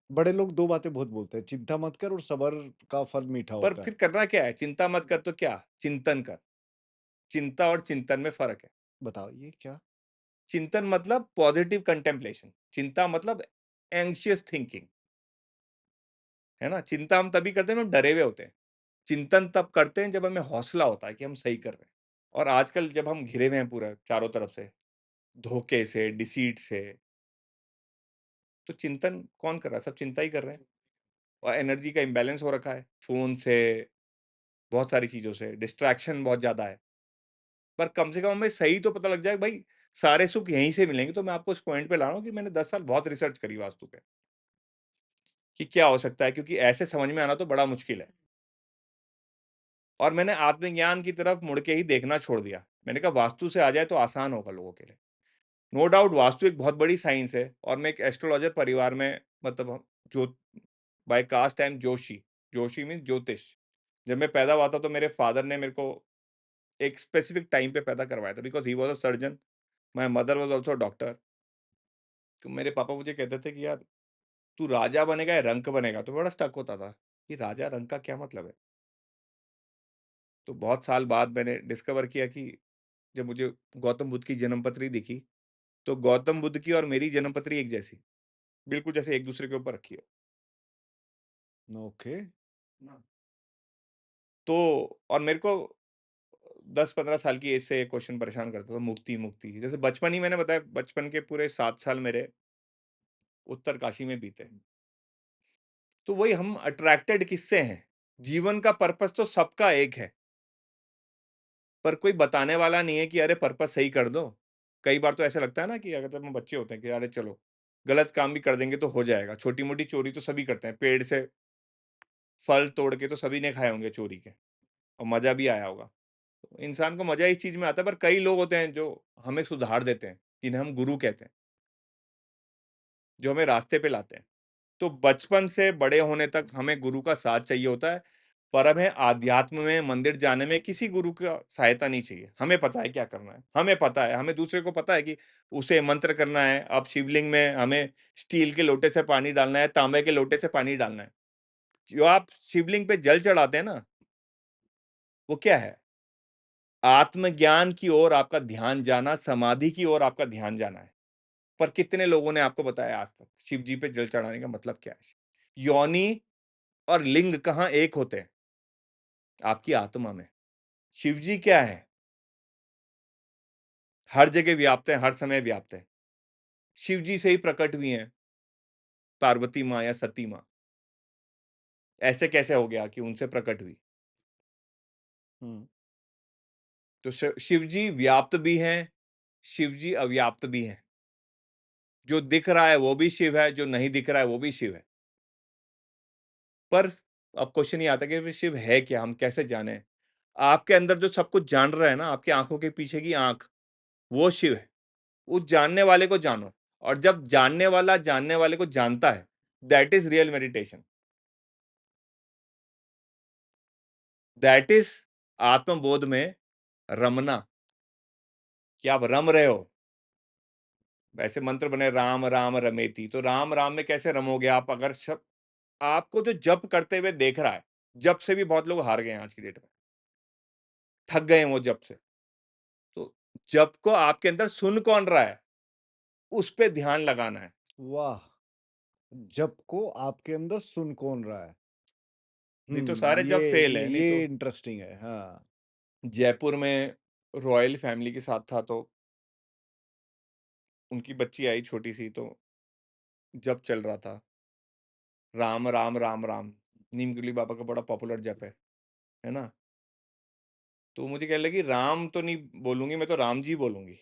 बड़े लोग 2 बातें बहुत बोलते हैं, चिंता मत कर और सब्र का फल मीठा पर होता है। फिर करना क्या है? चिंता मत कर तो क्या? चिंतन कर। चिंता और चिंतन में फ़र्क है। बताइए क्या? चिंतन मतलब पॉज़िटिव कंटेम्पलेशन, चिंता मतलब एंग्ज़ियस थिंकिंग, है ना? चिंता हम तभी करते हैं जब हम डरे हुए होते हैं। चिंतन तब करते हैं जब हमें हौसला होता है कि हम सही कर रहे हैं। और आजकल जब हम घिरे हुए हैं पूरा चारों तरफ से, धोखे से, डिसीट से, तो चिंतन कौन कर रहा है? सब चिंता ही कर रहे हैं। और एनर्जी का इम्बैलेंस हो रखा है, फ़ोन से, बहुत सारी चीज़ों से, डिस्ट्रैक्शन बहुत ज़्यादा है। पर कम से कम हमें सही तो पता लग जाए भाई, सारे सुख यहीं से मिलेंगे। तो मैं आपको इस पॉइंट पे ला रहा हूँ कि मैंने 10 साल बहुत रिसर्च करी वास्तु पे, कि क्या हो सकता है, क्योंकि ऐसे समझ में आना तो बड़ा मुश्किल है। और मैंने आत्मज्ञान की तरफ मुड़ के ही देखना छोड़ दिया। मैंने कहा वास्तु से आ जाए तो आसान होगा लोगों के लिए। नो डाउट वास्तु एक बहुत बड़ी साइंस है और मैं एक एस्ट्रोलॉजर परिवार में, मतलब हम जो by caste I am Joshi, Joshi means ज्योतिष। जब मैं पैदा हुआ था तो मेरे फादर ने मेरे को एक स्पेसिफिक टाइम पे पैदा करवाया था, because he was a surgeon, my mother was also a doctor. तो मेरे पापा मुझे कहते थे कि यार तू राजा बनेगा या रंक बनेगा? तो बड़ा स्टक होता था कि राजा रंक का क्या मतलब है? तो बहुत साल बाद मैंने डिस्कवर किया कि जब मुझे गौतम बुद्ध की जन्मपत्री दिखी, तो गौतम बुद्ध की और मेरी जन्मपत्री एक जैसी, बिल्कुल जैसे एक दूसरे के ऊपर रखी हो। ओके। ना। तो और मेरे को 10-15 साल की एज से ये क्वेश्चन परेशान करता था, मुक्ति, मुक्ति। जैसे बचपन ही मैंने बताया, बचपन के पूरे 7 साल मेरे उत्तरकाशी में बीते। तो वही हम अट्रैक्टेड किससे हैं? जीवन का पर्पस तो सबका एक है, पर कोई बताने वाला नहीं है कि अरे पर्पस सही कर दो। कई बार तो ऐसा लगता है ना कि अगर जब हम बच्चे होते हैं कि अरे चलो, गलत काम भी कर देंगे तो हो जाएगा। छोटी-मोटी चोरी तो सभी करते हैं। पेड़ से फल तोड़ के तो सभी ने खाए होंगे चोरी के, और मज़ा भी आया होगा। तो इंसान को मज़ा इस चीज़ में आता है, पर कई लोग होते हैं जो हमें सुधार देते हैं, जिन्हें हम गुरु कहते हैं, जो हमें रास्ते पे लाते हैं। तो बचपन से बड़े होने तक हमें गुरु का साथ चाहिए होता है, पर हमें आध्यात्म में, मंदिर जाने में किसी गुरु का सहायता नहीं चाहिए। हमें पता है क्या करना है, हमें पता है, हमें दूसरे को पता है कि उसे मंत्र करना है। अब शिवलिंग में हमें स्टील के लोटे से पानी डालना है, तांबे के लोटे से पानी डालना है। जो आप शिवलिंग पे जल चढ़ाते हैं ना, वो क्या है? आत्मज्ञान की ओर आपका ध्यान जाना, समाधि की ओर आपका ध्यान जाना है। पर कितने लोगों ने आपको बताया आज तक, शिव जी पे जल चढ़ाने का मतलब क्या है? योनि और लिंग कहाँ एक होते हैं? आपकी आत्मा में। शिव जी क्या है? हर जगह व्याप्त हैं, हर समय व्याप्त हैं। शिव जी से ही प्रकट हुई हैं पार्वती माँ या सती माँ। ऐसे कैसे हो गया कि उनसे प्रकट हुई? हुँ। तो शिव जी व्याप्त भी हैं, शिव जी अव्याप्त भी हैं। जो दिख रहा है वो भी शिव है, जो नहीं दिख रहा है वो भी शिव है। पर अब क्वेश्चन ये आता है कि फिर शिव है क्या? हम कैसे जानें? आपके अंदर जो सब कुछ जान रहा है ना, आपकी आँखों के पीछे की आँख, वो शिव है। उस जानने वाले को जानो, और जब जानने वाला जानने वाले को जानता है, that is real meditation. That is आत्मबोध में रमना, कि आप रम रहे हो। वैसे मंत्र बने राम, राम रमेति, तो राम, राम में कैसे रमोगे आप? अगर आपको जो जप करते हुए देख रहा है, जप से भी बहुत लोग हार गए हैं आज की डेट में। थक गए हैं वो जप से। तो जप को आपके अंदर सुन कौन रहा है, उस पे ध्यान लगाना है। वाह! जब को आपके अंदर सुन कौन रहा है? नहीं तो हुँ, सारे जप फेल है, नहीं ये तो इंटरेस्टिंग है। हाँ। जयपुर में रॉयल फैमिली के साथ था, तो उनकी बच्ची आई छोटी-सी, तो जप चल रहा था। राम, राम, राम, राम। नीम करौली बाबा का बड़ा पॉपुलर जप है ना? तो मुझे कहने लगी राम तो नहीं बोलूँगी, मैं तो राम जी बोलूँगी,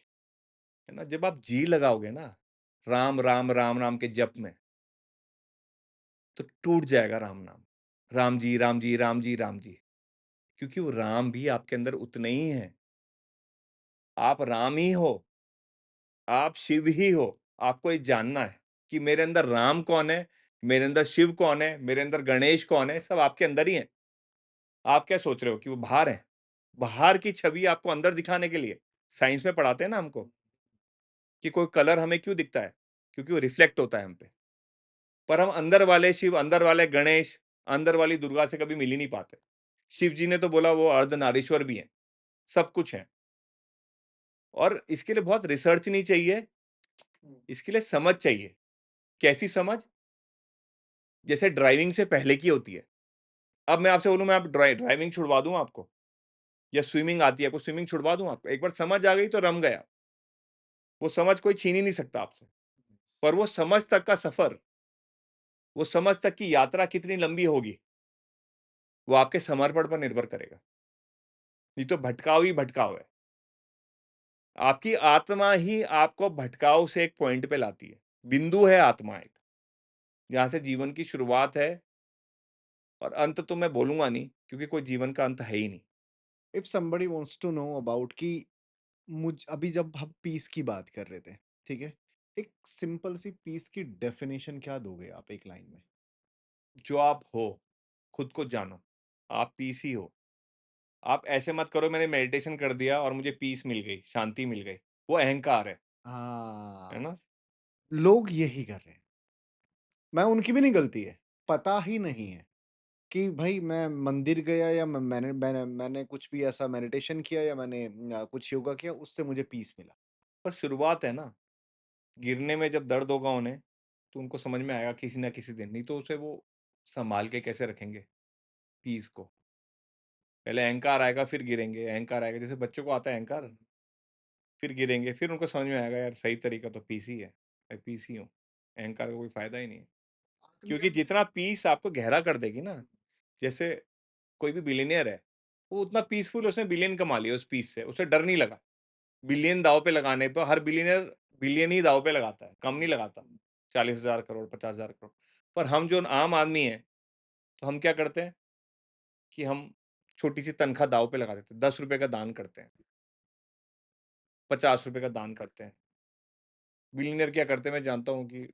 है ना? जब आप जी लगाओगे ना, राम, राम, राम, राम के जप में, तो टूट जाएगा राम नाम। राम जी, राम जी, राम जी, राम जी। क्योंकि वो राम भी आपके अंदर उतने ही हैं। आप राम ही हो, आप शिव ही हो। आपको ये जानना है कि मेरे अंदर राम कौन है, मेरे अंदर शिव कौन है, मेरे अंदर गणेश कौन है, सब आपके अंदर ही हैं। आप क्या सोच रहे हो कि वो बाहर हैं? बाहर की छवि आपको अंदर दिखाने के लिए, साइंस में पढ़ाते हैं ना हमको, कि कोई कलर हमें क्यों दिखता है? क्योंकि वो रिफ्लेक्ट होता है हम पे। पर हम अंदर वाले शिव, अंदर वाले गणेश, अंदर वाली दुर्गा से कभी मिल ही नहीं पाते। शिव जी ने तो बोला वो अर्धनारीश्वर भी हैं, सब कुछ हैं और इसके लिए बहुत रिसर्च नहीं चाहिए, इसके लिए समझ चाहिए। कैसी समझ? जैसे ड्राइविंग से पहले की होती है। अब मैं आपसे बोलूँ मैं आप ड्राइविंग छुड़वा दूँ आपको या स्विमिंग आती है आपको, स्विमिंग छुड़वा दूँ आपको? एक बार समझ आ गई तो रम गया। वो समझ कोई छीन ही नहीं सकता आपसे। पर वो समझ तक का सफ़र, वो समझ तक की यात्रा कितनी लंबी होगी, वो आपके समर्पण पर निर्भर करेगा। नहीं तो भटकाव ही भटकाव है। आपकी आत्मा ही आपको भटकाव से एक पॉइंट पे लाती है। बिंदु है आत्मा एक, जहाँ से जीवन की शुरुआत है और अंत तो मैं बोलूँगा नहीं क्योंकि कोई जीवन का अंत है ही नहीं। If somebody wants to know about कि मुझ अभी जब हम पीस की बात कर रहे थे, ठीक है? एक सिंपल सी पीस की डेफिनेशन क्या दोगे आप एक लाइन में? जो आप हो, खुद को जानो। आप पीस ही हो। आप ऐसे मत करो मैंने मेडिटेशन कर दिया और मुझे पीस मिल गई, शांति मिल गई। वो अहंकार है हाँ, ना? लोग यही कर रहे हैं। मैं उनकी भी नहीं गलती है, पता ही नहीं है कि भाई मैं मंदिर गया या मैंने कुछ भी ऐसा मेडिटेशन किया या मैंने कुछ योगा किया, उससे मुझे पीस मिला। पर शुरुआत है ना, गिरने में जब दर्द होगा उन्हें, तो उनको समझ में आएगा किसी न किसी दिन, नहीं तो उसे वो सँभाल के कैसे रखेंगे पीस को। पहले अहंकार आएगा फिर गिरेंगे, अहंकार आएगा, जैसे बच्चों को आता है अहंकार, फिर गिरेंगे, फिर उनको समझ में आएगा यार सही तरीका तो पीस ही है, मैं पीस ही हूँ, अहंकार का कोई फ़ायदा ही नहीं है। क्योंकि आत्मज्ञान जितना पीस आपको गहरा कर देगी ना, जैसे कोई भी बिलियनियर है, वो उतना पीसफुल उसने बिलियन कमा लिया उस पीस से, उसे डर नहीं लगा। बिलियन दाँव पे लगाने पे हर बिलियनियर बिलियन ही दाँव पे लगाता है, कम नहीं लगाता। 40,000 करोड़, 50,000 करोड़। पर हम जो आम आदमी हैं, तो हम क्या करते हैं कि हम छोटी-सी तनख्वाह दाँव पे लगा देते हैं। ₹10 का दान करते हैं, ₹50 का दान करते हैं। बिलियनियर क्या करते हैं मैं जानता हूँ कि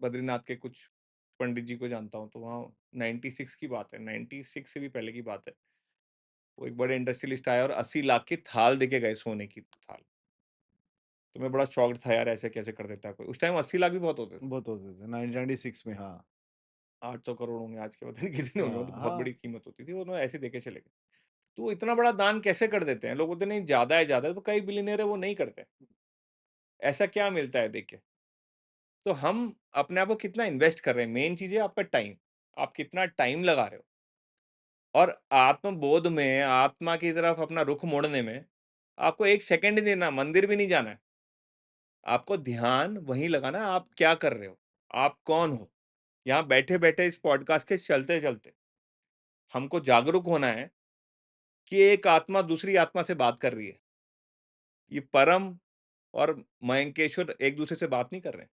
बद्रीनाथ के कुछ पंडित जी को जानता हूँ, तो वहाँ 96 की बात है, 96 से भी पहले की बात है। वो एक बड़े इंडस्ट्रियलिस्ट आए और 80 लाख की थाल देके गए, सोने की थाल। तो मैं बड़ा शॉक्ड था यार ऐसे कैसे कर देता है कोई? उस टाइम 80 लाख भी बहुत होते थे। बहुत होते थे 1996 में, हाँ। 800 करोड़ होंगे आज के, पता नहीं कितने होंगे, मतलब हाँ, बहुत हाँ। बड़ी कीमत होती थी, उन्होंने ऐसे देके चले गए। तो वो इतना बड़ा दान कैसे कर देते हैं? लोग बोलते हैं नहीं ज़्यादा है, तो कई बिलियनियर है वो नहीं करते। ऐसा क्या मिलता है देख के? तो हम अपने आप को कितना इन्वेस्ट कर रहे हैं, मेन चीज़ है आपका टाइम। आप कितना टाइम लगा रहे हो और आत्मबोध में, आत्मा की तरफ अपना रुख मोड़ने में, आपको 1 सेकंड नहीं देना, मंदिर भी नहीं जाना है। आपको ध्यान वहीं लगाना है, आप क्या कर रहे हो? आप कौन हो? यहाँ बैठे-बैठे इस पॉडकास्ट के चलते-चलते, हमको जागरूक होना है कि एक आत्मा दूसरी आत्मा से बात कर रही है। ये परम और मयंकेश्वर एक-दूसरे से बात नहीं कर रहे हैं।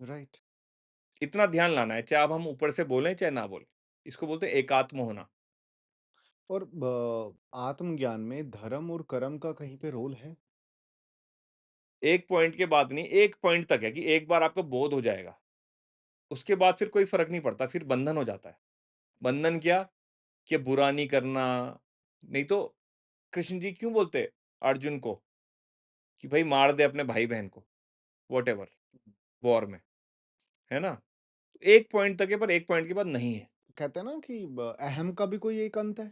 राइट। इतना ध्यान लाना है, चाहे अब हम ऊपर से बोलें, चाहे ना बोलें। इसको बोलते हैं एकात्म होना। और आत्मज्ञान में धर्म और कर्म का कहीं पे रोल है? एक पॉइंट के बाद नहीं, एक पॉइंट तक है कि एक बार आपको बोध हो जाएगा। उसके बाद फिर कोई फ़र्क नहीं पड़ता, फिर बंधन हो जाता है। बंधन क्या? कि बुरा नहीं करना, नहीं तो कृष्ण जी क्यों बोलते अर्जुन को कि भाई मार दे अपने भाई-बहन को, व्हाटएवर वॉर में, है ना? एक पॉइंट तक है पर एक पॉइंट के बाद नहीं है। कहते हैं ना कि अहम का भी कोई एक अंत है,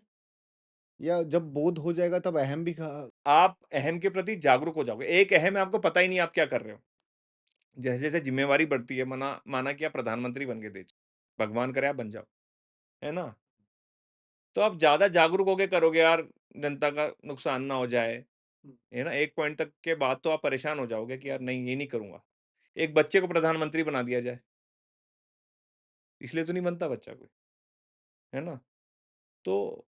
या जब बोध हो जाएगा तब अहम भी आप अहम के प्रति जागरूक हो जाओगे। एक अहम है आपको पता ही नहीं आप क्या कर रहे हो। जैसे-जैसे ज़िम्मेवारी बढ़ती है माना कि आप प्रधानमंत्री बन गए देश, भगवान करे आप बन जाओ, है ना? तो आप ज़्यादा जागरूक होके करोगे यार, जनता का नुकसान ना हो जाए, है ना? एक पॉइंट तक के बाद तो आप परेशान हो जाओगे कि यार नहीं ये नहीं करूँगा। एक बच्चे को प्रधानमंत्री बना दिया जाए, इसलिए तो नहीं बनता बच्चा कोई, है ना? तो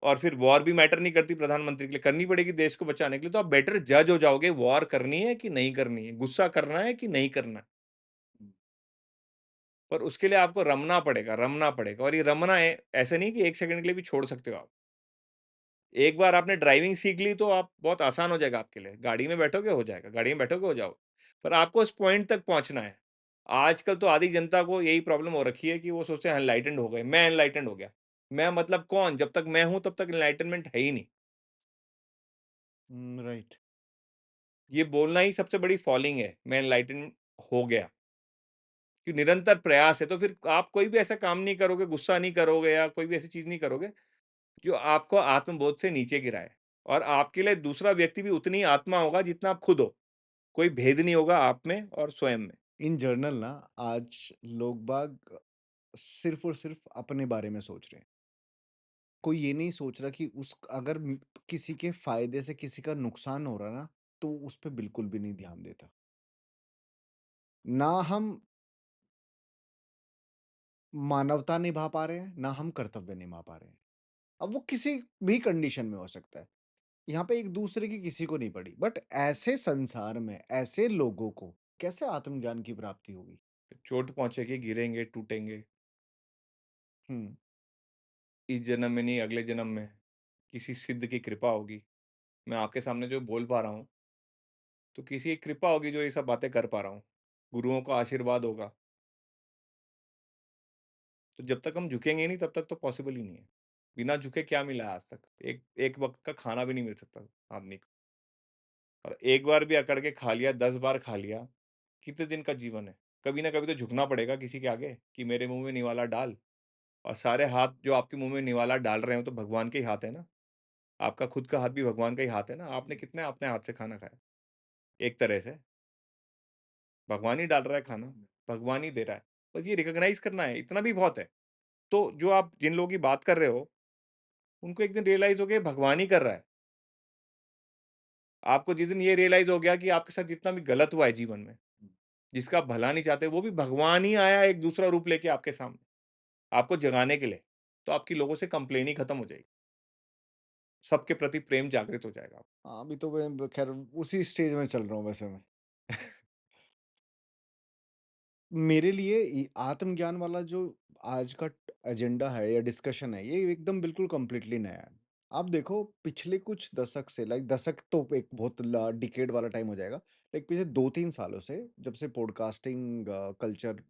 और फिर वॉर भी मैटर नहीं करती प्रधानमंत्री के लिए, करनी पड़ेगी देश को बचाने के लिए, तो आप बेटर जज हो जाओगे वॉर करनी है कि नहीं करनी है, गुस्सा करना है कि नहीं करना है। पर उसके लिए आपको रमना पड़ेगा और ये रमना है, ऐसा नहीं कि 1 सेकंड के लिए भी छोड़ सकते हो आप। एक बार आपने ड्राइविंग सीख ली तो आप बहुत आसान हो जाएगा आपके लिए। गाड़ी में बैठोगे हो जाएगा, गाड़ी में बैठोगे हो जाओगे। पर आपको उस पॉइंट तक पहुँचना है। आजकल तो आधी जनता को यही प्रॉब्लम हो रखी है कि वो सोचते हैं एनलाइटेंड हो गए, मैं एनलाइटेंड हो गया। मैं मतलब कौन? जब तक मैं हूँ तब तक एनलाइटनमेंट है ही नहीं। राइट। ये बोलना ही सबसे बड़ी फॉलिंग है, मैं एनलाइटेंड हो गया। कि निरंतर प्रयास है, तो फिर आप कोई भी ऐसा काम नहीं करोगे, गुस्सा नहीं करोगे या कोई भी ऐसी चीज़ नहीं करोगे, जो आपको आत्मबोध से नीचे गिराए। और आपके लिए दूसरा व्यक्ति भी उतनी ही आत्मा होगा जितना आप खुद हो। कोई भेद नहीं होगा आप में और स्वयं में। इन जनरल ना आज लोग बाग सिर्फ़ और सिर्फ़ अपने बारे में सोच रहे हैं। कोई ये नहीं सोच रहा कि उस अगर किसी के फ़ायदे से किसी का नुकसान हो रहा है ना, तो उस पे बिल्कुल भी नहीं ध्यान देता। ना हम मानवता निभा पा रहे हैं, ना हम कर्तव्य निभा पा रहे हैं। अब वो किसी भी कंडीशन में हो सकता है। यहाँ पे एक-दूसरे की किसी को नहीं पड़ी। बट ऐसे संसार में, ऐसे लोगों को कैसे आत्मज्ञान की प्राप्ति होगी? चोट पहुँचेगी, गिरेंगे, टूटेंगे। हुँ। इस जन्म में नहीं, अगले जन्म में किसी सिद्ध की कृपा होगी। मैं आपके सामने जो बोल पा रहा हूँ, तो किसी की कृपा होगी जो ये सब बातें कर पा रहा हूँ। गुरुओं का आशीर्वाद होगा। तो जब तक हम झुकेंगे नहीं तब तक तो पॉसिबल ही नहीं है। बिना झुके क्या मिला है आज तक? एक एक वक़्त का खाना भी नहीं मिल सकता आदमी को। और एक बार भी अकड़ के खा लिया, 10 बार खा लिया, कितने दिन का जीवन है? कभी ना कभी तो झुकना पड़ेगा किसी के आगे कि मेरे मुँह में निवाला डाल। और सारे हाथ जो आपके मुँह में निवाला डाल रहे हो तो भगवान के ही हाथ है ना। आपका खुद का हाथ भी भगवान का ही हाथ है ना। आपने कितने अपने हाथ से खाना खाया? एक तरह से भगवान ही डाल रहा है खाना, भगवान ही दे रहा है। बस ये रिकॉग्नाइज़ करना है, इतना भी बहुत है। तो जो आप जिन लोगों की बात कर रहे हो, उनको एक दिन रियलाइज़ हो गया ये भगवान ही कर रहा है। आपको जिस दिन ये रियलाइज़ हो गया कि आपके साथ जितना भी गलत हुआ है जीवन में, जिसका आप भला नहीं चाहते, वो भी भगवान ही आया एक दूसरा रूप लेके आपके सामने, आपको जगाने के लिए। तो आपकी लोगों से कंप्लेन ही खत्म हो जाएगी। सबके प्रति प्रेम जागृत हो जाएगा। हाँ, अभी तो मैं ब खैर उसी स्टेज में चल रहा हूँ वैसे मैं। मेरे लिए आत्मज्ञान वाला जो आज का एजेंडा है या डिस्कशन है, ये एकदम बिल्कुल कंप्लीटली नया है। आप देखो पिछले कुछ दशक से, लाइक दशक तो एक बहुत डिकेड वाला टाइम हो जाएगा, लाइक पिछले 2-3 सालों से जब से पॉडकास्टिंग कल्चर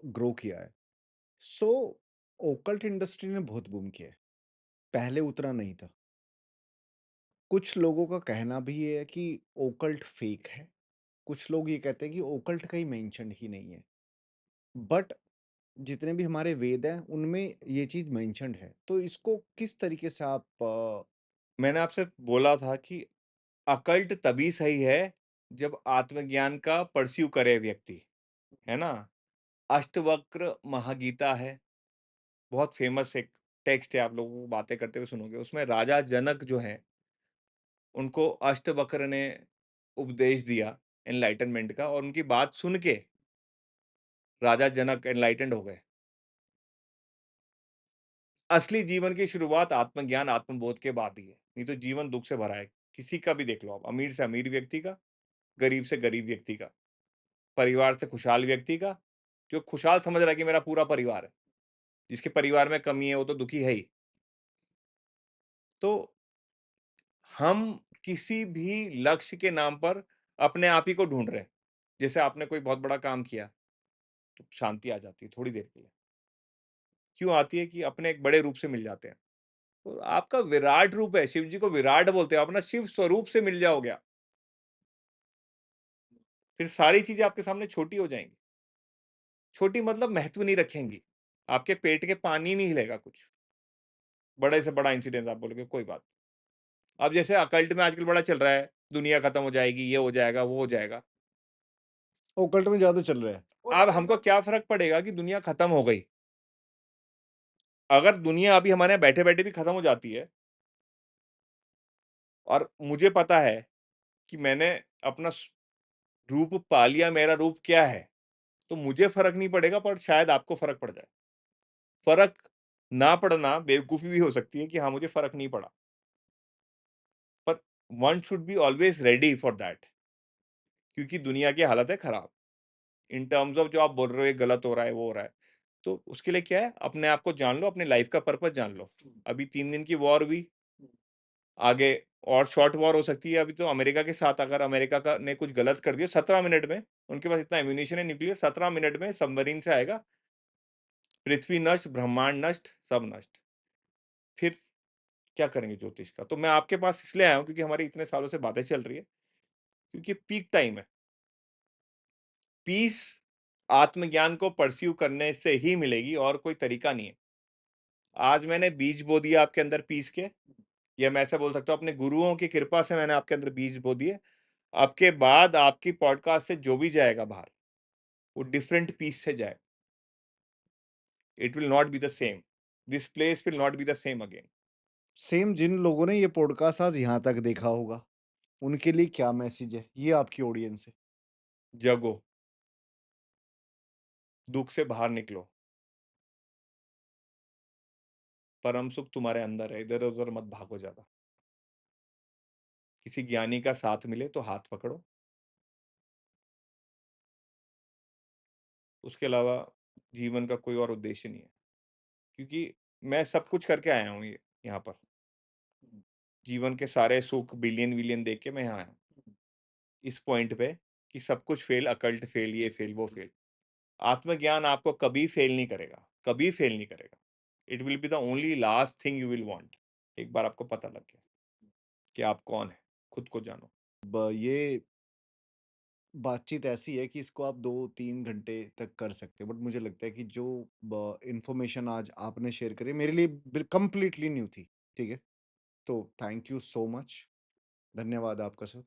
ग्रो किया है, सो ओकल्ट इंडस्ट्री ने बहुत बूम किया है। पहले उतना नहीं था। कुछ लोगों का कहना भी ये है कि ओकल्ट फेक है। कुछ लोग ये कहते हैं कि ओकल्ट का ही मेंशन ही नहीं है। बट जितने भी हमारे वेद हैं, उनमें ये चीज़ मेंशन्ड है। तो इसको किस तरीके से आप मैंने आपसे बोला था कि अकल्ट तभी सही है, जब आत्मज्ञान का परस्यू करे व्यक्ति, है ना? अष्टवक्र महागीता है, बहुत फेमस एक टेक्स्ट है, आप लोगों को बातें करते हुए सुनोगे। उसमें राजा जनक जो हैं, उनको अष्टवक्र ने उपदेश दिया एनलाइटनमेंट का और उनकी बात सुन के राजा जनक एनलाइटेंड हो गए। असली जीवन की शुरुआत आत्मज्ञान, आत्मबोध के बाद ही है, नहीं तो जीवन दुःख से भरा है। किसी का भी देख लो आप, अमीर से अमीर व्यक्ति का, गरीब से गरीब व्यक्ति का, परिवार से खुशहाल व्यक्ति का, जो खुशहाल समझ रहा है कि मेरा पूरा परिवार है, जिसके परिवार में कमी है वो तो दुखी है ही। तो हम किसी भी लक्ष्य के नाम पर अपने आप ही को ढूँढ रहे हैं। जैसे आपने कोई बहुत बड़ा काम किया, तो शांति आ जाती है थोड़ी देर के लिए। क्यों आती है कि अपने एक बड़े रूप से मिल जाते हैं। तो आपका विराट रूप है, शिव जी को विराट बोलते हैं, अपना शिव स्वरूप से मिल जाओगे आप, फिर सारी चीज़ें आपके सामने छोटी हो जाएँगी। छोटी मतलब महत्व नहीं रखेंगी। आपके पेट के पानी नहीं हिलेगा कुछ। बड़े से बड़ा इंसिडेंस आप बोलोगे कोई बात। अब जैसे अकल्ट में आजकल बड़ा चल रहा है, दुनिया खत्म हो जाएगी, ये हो जाएगा, वो हो जाएगा। ओकल्ट में ज़्यादा चल रहा है? अब हमको क्या फ़र्क पड़ेगा कि दुनिया खत्म हो गई? अगर दुनिया अभी हमारे यहाँ बैठे-बैठे भी खत्म हो जाती है और मुझे पता है कि मैंने अपना रूप पा लिया, मेरा रूप क्या है, तो मुझे फ़र्क नहीं पड़ेगा पर शायद आपको फ़र्क पड़ जाए। फ़र्क ना पड़ना बेवकूफ़ी भी हो सकती है कि हाँ, मुझे फ़र्क नहीं पड़ा। पर one should be always ready for that क्योंकि दुनिया की हालत है खराब। इन टर्म्स ऑफ जो आप बोल रहे हो ये गलत हो रहा है, वो हो रहा है। तो उसके लिए क्या है, अपने आप को जान लो, अपनी लाइफ़ का पर्पस जान लो। अभी 3 दिन की वॉर हुई, आगे और शॉर्ट वॉर हो सकती है। अभी तो अमेरिका के साथ अगर अमेरिका का ने कुछ गलत कर दिया 17 मिनट में, उनके पास इतना एम्यूनिशन है न्यूक्लियर, 17 मिनट में सबमरीन से आएगा, पृथ्वी नष्ट, ब्रह्मांड नष्ट, सब नष्ट। फिर क्या करेंगे ज्योतिष का? तो मैं आपके पास इसलिए आया हूँ क्योंकि हमारी इतने सालों से बातें चल रही है, क्योंकि पीक टाइम है। पीस आत्मज्ञान को परस्यू करने से ही मिलेगी और कोई तरीका नहीं है। आज मैंने बीज बो दिया आपके अंदर पीस के, या मैं ऐसा बोल सकता हूँ अपने गुरुओं की कृपा से मैंने आपके अंदर बीज बो दिए। आपके बाद आपकी पॉडकास्ट से जो भी जाएगा बाहर, वो डिफरेंट पीस से जाएगा। It will not be the same. This place will not be the same again. Same जिन लोगों ने ये पॉडकास्ट आज यहाँ तक देखा होगा, उनके लिए क्या मैसेज है? ये आपकी ऑडियंस है। जगो, दुःख से बाहर निकलो, परम सुख तुम्हारे अंदर है, इधर-उधर मत भागो ज़्यादा। किसी ज्ञानी का साथ मिले तो हाथ पकड़ो, उसके अलावा जीवन का कोई और उद्देश्य नहीं है। क्योंकि मैं सब कुछ करके आया हूँ ये यहाँ पर। जीवन के सारे सुख बिलियन-विलियन देख के मैं यहाँ आया हूँ। इस पॉइंट पे कि सब कुछ फेल, अकल्ट फेल, ये फेल, वो फेल। आत्मज्ञान आपको कभी फेल नहीं करेगा, कभी फेल नहीं करेगा। It will be the only last thing you will want. एक बार आपको पता लग गया कि आप कौन हैं, खुद को जानो। ये बातचीत ऐसी है कि इसको आप 2-3 घंटे तक कर सकते हो, बट मुझे लगता है कि जो इन्फॉर्मेशन आज आपने शेयर करी मेरे लिए कंप्लीटली न्यू थी। ठीक है, तो थैंक यू सो मच। धन्यवाद आपका सर।